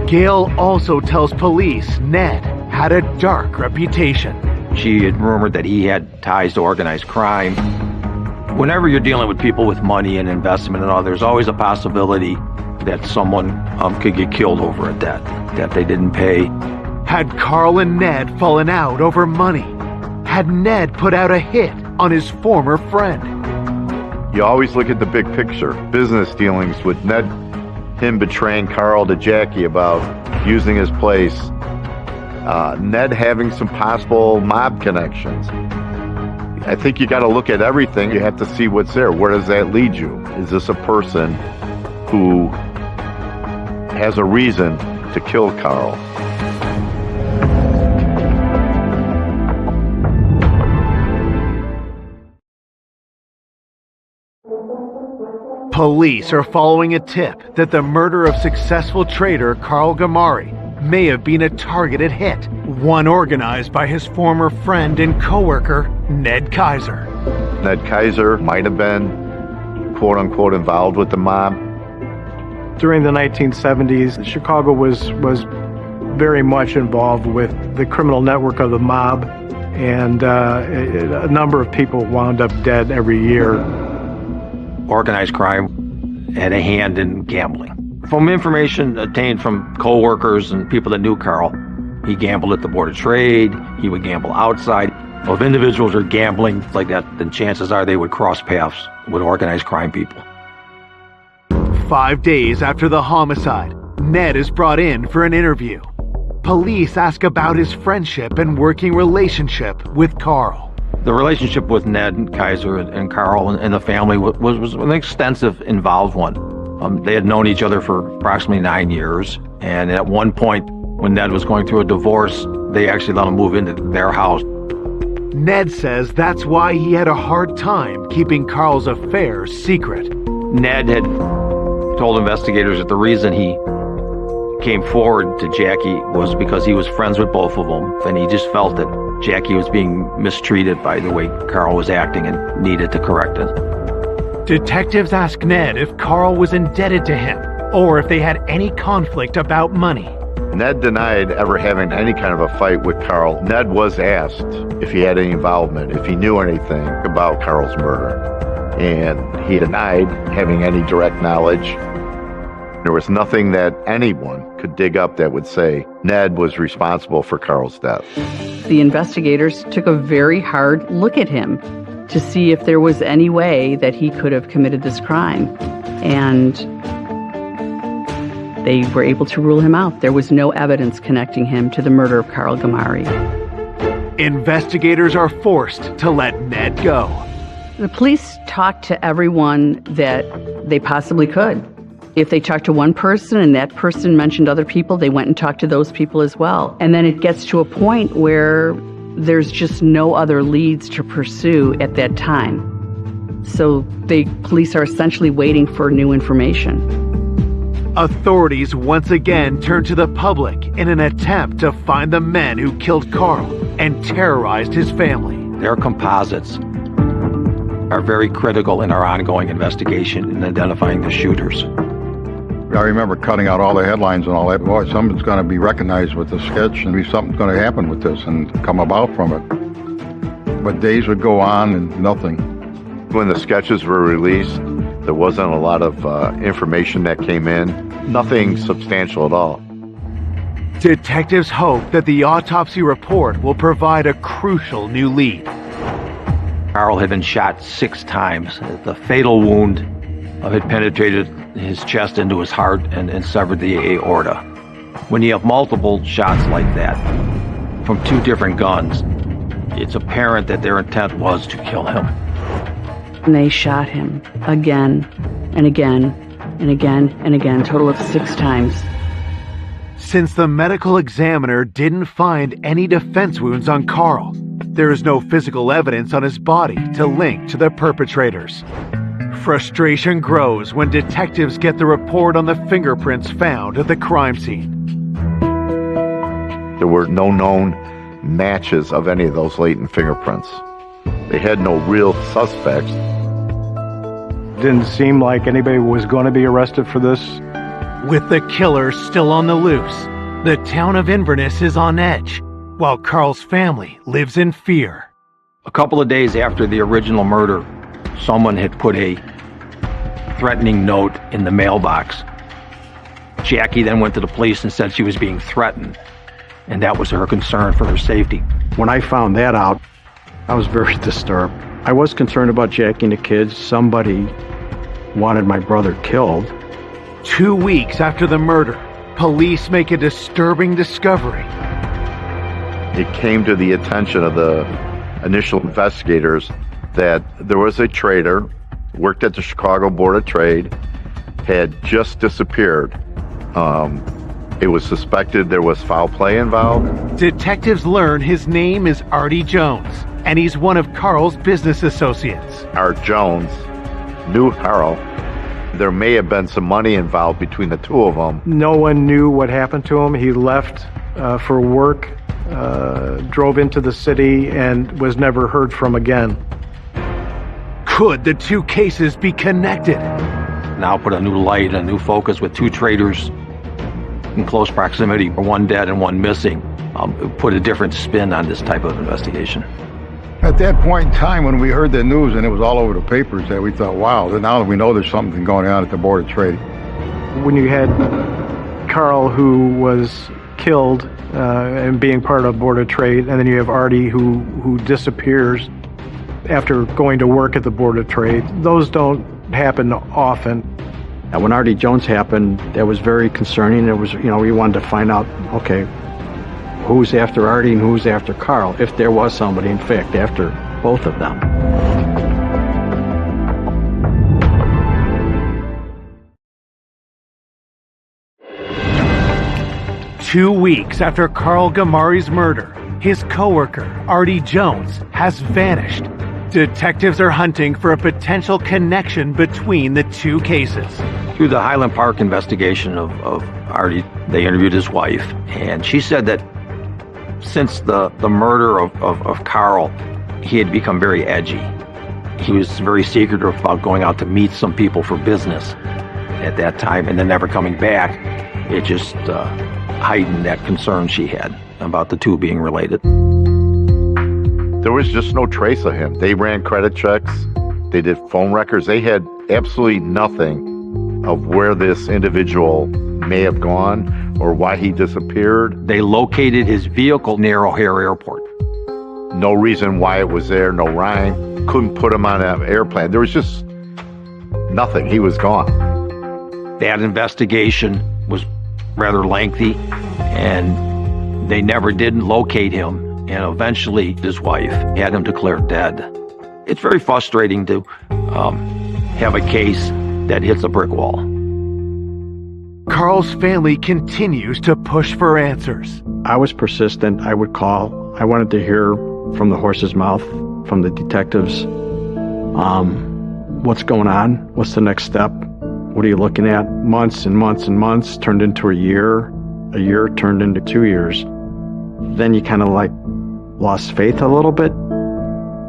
Gail also tells police Ned had a dark reputation. She had rumored that he had ties to organized crime. Whenever you're dealing with people with money and investment and all, there's always a possibility that someone could get killed over a debt that they didn't pay. Had Carl and Ned fallen out over money? Had Ned put out a hit on his former friend? You always look at the big picture. Business dealings with Ned, him betraying Carl to Jackie about using his place. Ned having some possible mob connections. I think you got to look at everything. You have to see what's there. Where does that lead you? Is this a person who has a reason to kill Carl? Police are following a tip that the murder of successful trader Carl Gamari may have been a targeted hit, one organized by his former friend and co-worker, Ned Kaiser. Ned Kaiser might have been, quote-unquote, involved with the mob. During the 1970s, Chicago was very much involved with the criminal network of the mob, and a number of people wound up dead every year. Organized crime had a hand in gambling. From information obtained from co-workers and people that knew Carl, he gambled at the Board of Trade, he would gamble outside. Well, if individuals are gambling like that, then chances are they would cross paths with organized crime people. 5 days after the homicide, Ned is brought in for an interview. Police ask about his friendship and working relationship with Carl. The relationship with Ned and Kaiser and Carl and the family was an extensive, involved one. They had known each other for approximately 9 years, and at one point, when Ned was going through a divorce, they actually let him move into their house. Ned says that's why he had a hard time keeping Carl's affair secret. Ned had told investigators that the reason he came forward to Jackie was because he was friends with both of them, and he just felt that Jackie was being mistreated by the way Carl was acting and needed to correct it. Detectives asked Ned if Carl was indebted to him or if they had any conflict about money. Ned denied ever having any kind of a fight with Carl. Ned was asked if he had any involvement, if he knew anything about Carl's murder, and he denied having any direct knowledge. There was nothing that anyone could dig up that would say Ned was responsible for Carl's death. The investigators took a very hard look at him to see if there was any way that he could have committed this crime. And they were able to rule him out. There was no evidence connecting him to the murder of Carl Gamari. Investigators are forced to let Ned go. The police talked to everyone that they possibly could. If they talked to one person and that person mentioned other people, they went and talked to those people as well. And then it gets to a point where there's just no other leads to pursue at that time. So the police are essentially waiting for new information. Authorities once again turn to the public in an attempt to find the men who killed Carl and terrorized his family. Their composites are very critical in our ongoing investigation in identifying the shooters. I remember cutting out all the headlines and all that. Boy, something's going to be recognized with the sketch and something's going to happen with this and come about from it. But days would go on and nothing. When the sketches were released, there wasn't a lot of information that came in. Nothing substantial at all. Detectives hope that the autopsy report will provide a crucial new lead. Carl had been shot 6 times. The fatal wound had penetrated his chest into his heart and severed the aorta. When you have multiple shots like that from 2 different guns, it's apparent that their intent was to kill him. And they shot him again and again and again and again, total of 6 times. Since the medical examiner didn't find any defense wounds on Carl, there is no physical evidence on his body to link to the perpetrators. Frustration grows when detectives get the report on the fingerprints found at the crime scene. There were no known matches of any of those latent fingerprints. They had no real suspects. Didn't seem like anybody was going to be arrested for this. With the killer still on the loose, the town of Inverness is on edge, while Carl's family lives in fear. A couple of days after the original murder, someone had put a threatening note in the mailbox. Jackie then went to the police and said she was being threatened, and that was her concern for her safety. When I found that out, I was very disturbed. I was concerned about Jackie and the kids. Somebody wanted my brother killed. 2 weeks after the murder, police make a disturbing discovery. It came to the attention of the initial investigators that there was a trader, worked at the Chicago Board of Trade, had just disappeared. It was suspected there was foul play involved. Detectives learn his name is Artie Jones, and he's one of Carl's business associates. Art Jones knew Carl. There may have been some money involved between the two of them. No one knew what happened to him. He left for work, drove into the city, and was never heard from again. Could the 2 cases be connected? Now put a new light, a new focus with 2 traders in close proximity, 1 dead and 1 missing. Put a different spin on this type of investigation. At that point in time, when we heard the news and it was all over the papers, that we thought, wow, now that we know there's something going on at the Board of Trade. When you had Carl, who was killed and being part of Board of Trade, and then you have Artie, who disappears after going to work at the Board of Trade, those don't happen often. And when Artie Jones happened, that was very concerning. It was, we wanted to find out, okay, who's after Artie and who's after Carl, if there was somebody, in fact, after both of them. Two weeks after Carl Gamari's murder, his coworker, Artie Jones, has vanished. Detectives are hunting for a potential connection between the 2 cases. Through the Highland Park investigation of Artie, they interviewed his wife, and she said that Since the murder of Carl, he had become very edgy. He was very secretive about going out to meet some people for business at that time and then never coming back. It just heightened that concern she had about the two being related. There was just no trace of him. They ran credit checks. They did phone records. They had absolutely nothing of where this individual may have gone or why he disappeared. They located his vehicle near O'Hare Airport. No reason why it was there, no rhyme. Couldn't put him on an airplane. There was just nothing. He was gone. That investigation was rather lengthy, and they never did locate him. And eventually, his wife had him declared dead. It's very frustrating to have a case that hits a brick wall. Carl's family continues to push for answers. I was persistent. I would call. I wanted to hear from the horse's mouth, from the detectives. What's going on? What's the next step? What are you looking at? Months and months and months turned into a year. A year turned into 2 years. Then you kind of lost faith a little bit.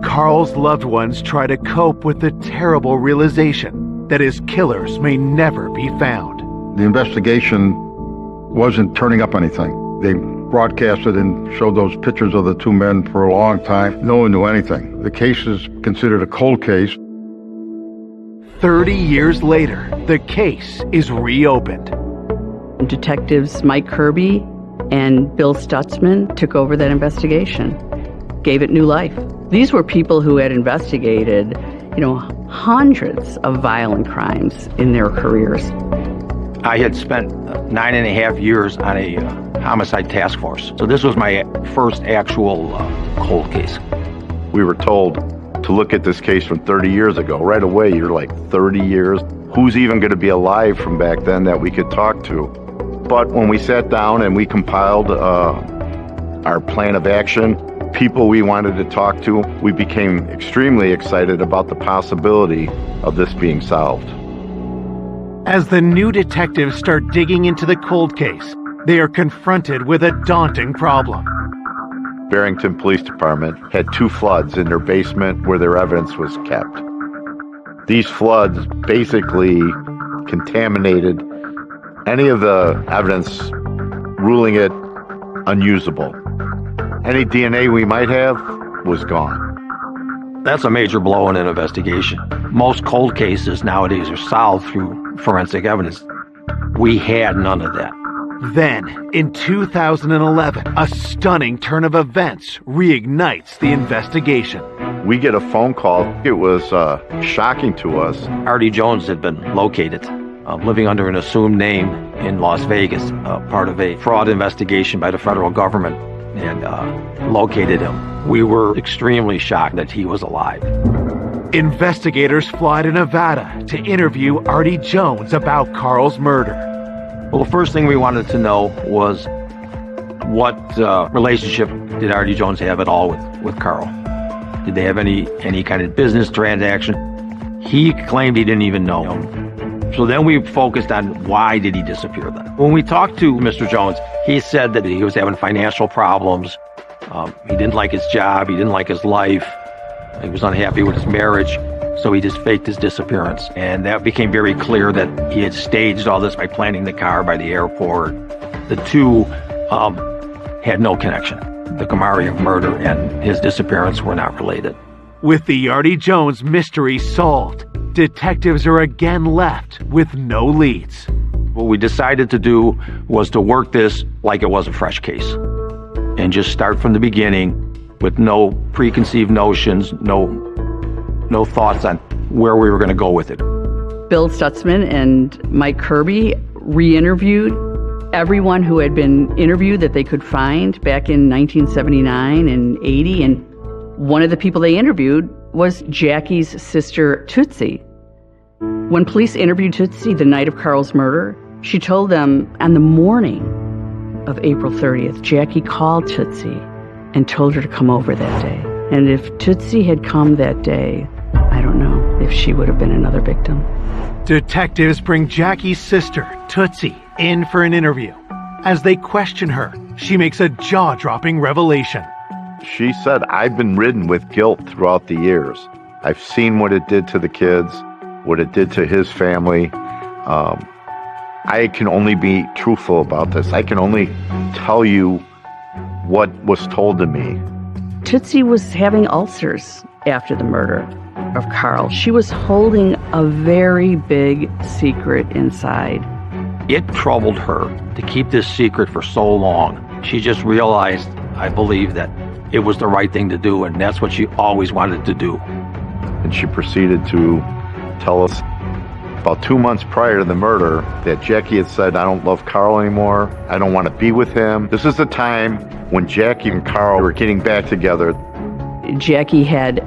Carl's loved ones try to cope with the terrible realization that his killers may never be found. The investigation wasn't turning up anything. They broadcasted and showed those pictures of the two men for a long time. No one knew anything. The case is considered a cold case. 30 years later, the case is reopened. Detectives Mike Kirby and Bill Stutzman took over that investigation, gave it new life. These were people who had investigated, hundreds of violent crimes in their careers. I had spent 9.5 years on a homicide task force. So this was my first actual cold case. We were told to look at this case from 30 years ago. Right away, you're like, 30 years? Who's even going to be alive from back then that we could talk to? But when we sat down and we compiled our plan of action, people we wanted to talk to, we became extremely excited about the possibility of this being solved. As the new detectives start digging into the cold case, they are confronted with a daunting problem. Barrington Police Department had 2 floods in their basement where their evidence was kept. These floods basically contaminated any of the evidence, ruling it unusable. Any DNA we might have was gone. That's a major blow in an investigation. Most cold cases nowadays are solved through forensic evidence. We had none of that. Then, in 2011, a stunning turn of events reignites the investigation. We get a phone call. It was shocking to us. Artie Jones had been located, living under an assumed name in Las Vegas, part of a fraud investigation by the federal government, and located him. We were extremely shocked that he was alive. Investigators fly to Nevada to interview Artie Jones about Carl's murder. Well, the first thing we wanted to know was what relationship did Artie Jones have at all with Carl? Did they have any kind of business transaction? He claimed he didn't even know him. So then we focused on why did he disappear then. When we talked to Mr. Jones, he said that he was having financial problems. He didn't like his job. He didn't like his life. He was unhappy with his marriage. So he just faked his disappearance. And that became very clear that he had staged all this by planting the car by the airport. The two had no connection. The Camari murder and his disappearance were not related. With the Artie Jones mystery solved, detectives are again left with no leads. What we decided to do was to work this like it was a fresh case and just start from the beginning with no preconceived notions, no thoughts on where we were going to go with it. Bill Stutzman and Mike Kirby re-interviewed everyone who had been interviewed that they could find back in 1979 and 80, and one of the people they interviewed was Jackie's sister, Tootsie. When police interviewed Tootsie the night of Carl's murder, she told them on the morning of April 30th, Jackie called Tootsie and told her to come over that day. And if Tootsie had come that day, I don't know if she would have been another victim. Detectives bring Jackie's sister, Tootsie, in for an interview. As they question her, she makes a jaw-dropping revelation. She said, I've been ridden with guilt throughout the years. I've seen what it did to the kids, what it did to his family. I can only be truthful about this. I can only tell you what was told to me. Tootsie was having ulcers after the murder of Carl. She was holding a very big secret inside. It troubled her to keep this secret for so long. She just realized, I believe, that it was the right thing to do, and that's what she always wanted to do. And she proceeded to tell us about 2 months prior to the murder that Jackie had said, I don't love Carl anymore. I don't want to be with him. This is the time when Jackie and Carl were getting back together. Jackie had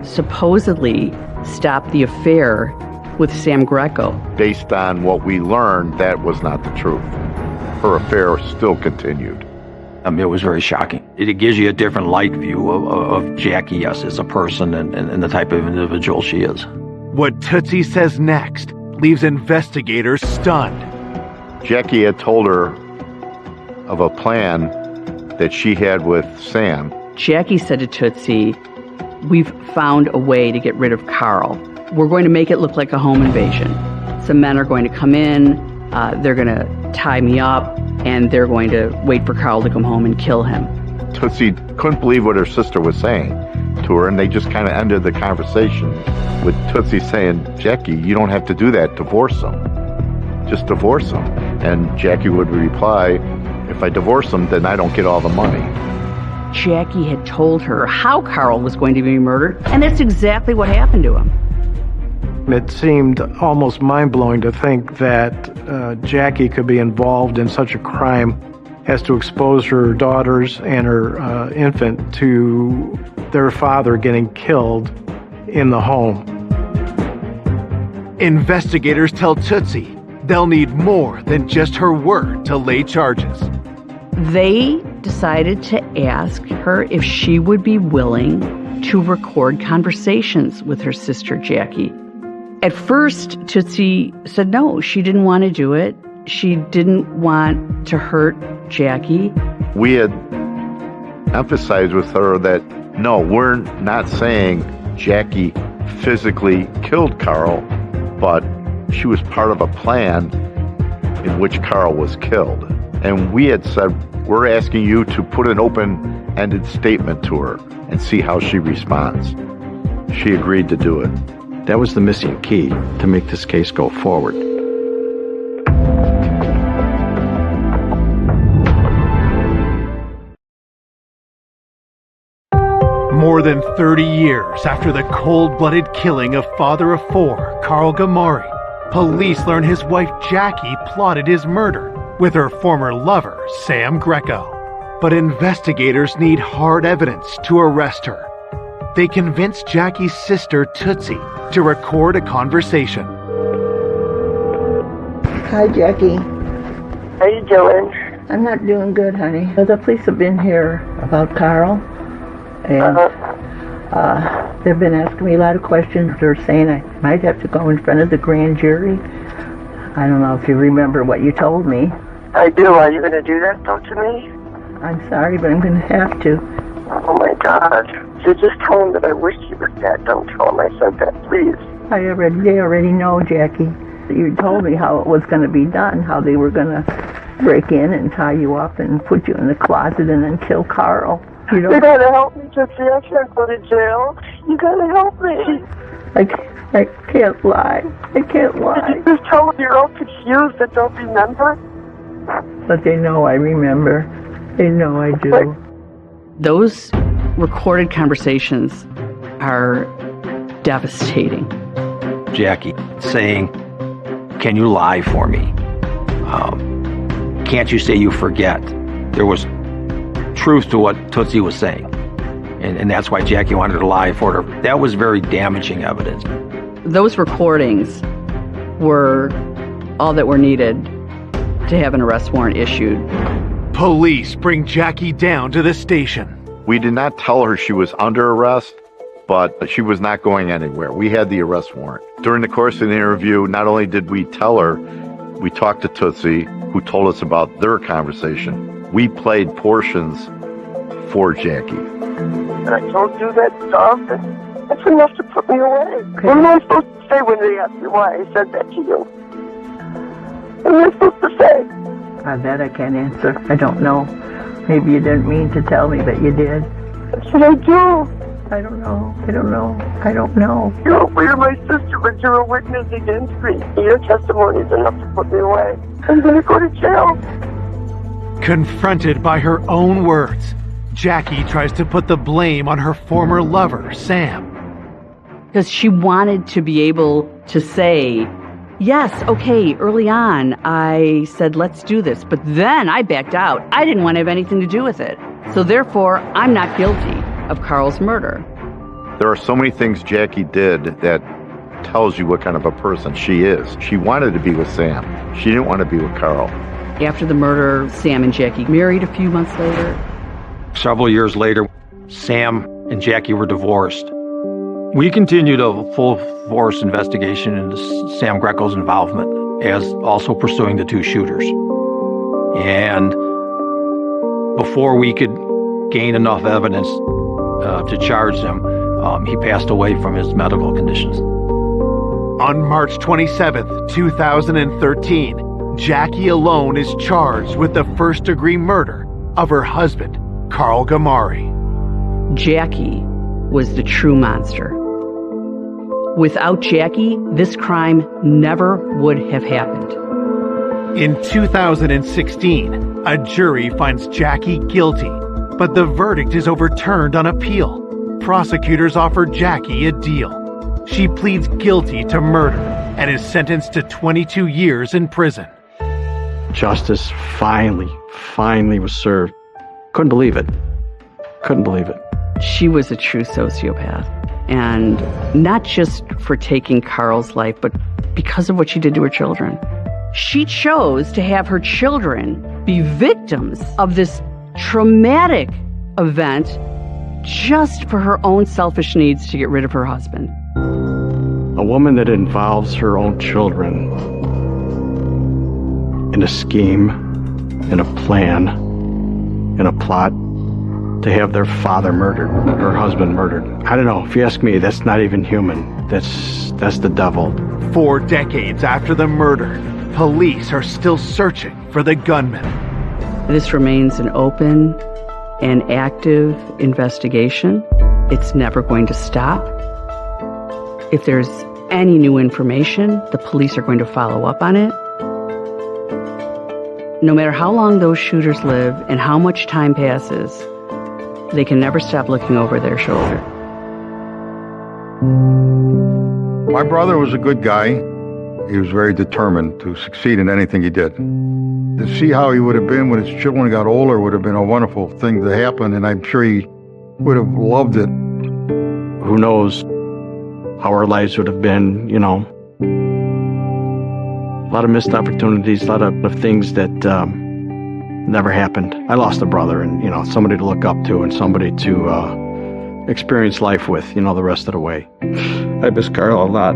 supposedly stopped the affair with Sam Greco. Based on what we learned, that was not the truth. Her affair still continued. It was very shocking. It gives you a different light view of Jackie, yes, as a person and the type of individual she is. What Tootsie says next leaves investigators stunned. Jackie had told her of a plan that she had with Sam. Jackie said to Tootsie, we've found a way to get rid of Carl. We're going to make it look like a home invasion. Some men are going to come in, they're going to tie me up, and they're going to wait for Carl to come home and kill him. Tootsie couldn't believe what her sister was saying to her, and they just kind of ended the conversation with Tootsie saying, Jackie, you don't have to do that. Divorce him. Just divorce him. And Jackie would reply, if I divorce him, then I don't get all the money. Jackie had told her how Carl was going to be murdered, and that's exactly what happened to him. It seemed almost mind-blowing to think that Jackie could be involved in such a crime as to expose her daughters and her infant to their father getting killed in the home. Investigators tell Tootsie they'll need more than just her word to lay charges. They decided to ask her if she would be willing to record conversations with her sister Jackie. At first, Tootsie said no, she didn't want to do it. She didn't want to hurt Jackie. We had emphasized with her that, no, we're not saying Jackie physically killed Carl, but she was part of a plan in which Carl was killed. And we had said, we're asking you to put an open-ended statement to her and see how she responds. She agreed to do it. That was the missing key to make this case go forward. More than 30 years after the cold-blooded killing of father of four, Carl Gamari, police learn his wife Jackie plotted his murder with her former lover, Sam Greco. But investigators need hard evidence to arrest her. They convince Jackie's sister, Tootsie, to record a conversation. Hi, Jackie. How you doing? I'm not doing good, honey. The police have been here about Carl, and they've been asking me a lot of questions. They're saying I might have to go in front of the grand jury. I don't know if you remember what you told me. I do. Are you going to do that, though, to me? I'm sorry, but I'm going to have to. Oh, my God. So just tell them that I wish you were dead. Don't tell them I said that, please. They already know, Jackie. You told me how it was going to be done, how they were going to break in and tie you up and put you in the closet and then kill Carl. You got to help me, Tootsie. I can't go to jail. You got to help me. I can't lie. I can't lie. Did you just tell them you're all confused and don't remember? But they know I remember. They know I do. Those recorded conversations are devastating. Jackie saying, can you lie for me? Can't you say you forget? There was truth to what Tootsie was saying. And that's why Jackie wanted to lie for her. That was very damaging evidence. Those recordings were all that were needed to have an arrest warrant issued. Police bring Jackie down to the station. We did not tell her she was under arrest, but she was not going anywhere. We had the arrest warrant. During the course of the interview, not only did we tell her, we talked to Tootsie, who told us about their conversation. We played portions for Jackie. And I don't do that stuff, and that's enough to put me away. What am I supposed to say when they ask me why I said that to you? What am I supposed to say? That I can't answer. I don't know. Maybe you didn't mean to tell me, but you did. What should I do? I don't know. I don't know. I don't know. You're my sister, but you're a witness against me. Your testimony is enough to put me away. I'm gonna go to jail. Confronted by her own words, Jackie tries to put the blame on her former lover, Sam. Because she wanted to be able to say, yes, okay, early on, I said, let's do this. But then I backed out. I didn't want to have anything to do with it. So therefore, I'm not guilty of Carl's murder. There are so many things Jackie did that tells you what kind of a person she is. She wanted to be with Sam. She didn't want to be with Carl. After the murder, Sam and Jackie married a few months later. Several years later, Sam and Jackie were divorced. We continued a full-force investigation into Sam Greco's involvement, as also pursuing the two shooters. And before we could gain enough evidence to charge him, he passed away from his medical conditions. On March 27th, 2013, Jackie alone is charged with the first-degree murder of her husband, Carl Gamari. Jackie was the true monster. Without Jackie, this crime never would have happened. In 2016, a jury finds Jackie guilty, but the verdict is overturned on appeal. Prosecutors offer Jackie a deal. She pleads guilty to murder and is sentenced to 22 years in prison. Justice finally was served. Couldn't believe it. She was a true sociopath. And not just for taking Carl's life, but because of what she did to her children. She chose to have her children be victims of this traumatic event just for her own selfish needs to get rid of her husband. A woman that involves her own children in a scheme, in a plan, in a plot to have their father murdered, her husband murdered. I don't know, if you ask me, that's not even human. That's the devil. 4 decades after the murder, police are still searching for the gunman. This remains an open and active investigation. It's never going to stop. If there's any new information, the police are going to follow up on it. No matter how long those shooters live and how much time passes, they can never stop looking over their shoulder. My brother was a good guy. He was very determined to succeed in anything he did. To see how he would have been when his children got older would have been a wonderful thing to happen, and I'm sure he would have loved it. Who knows how our lives would have been, you know. A lot of missed opportunities, a lot of things that never happened. I lost a brother and, you know, somebody to look up to and somebody to experience life with, you know, the rest of the way. I miss Carl a lot.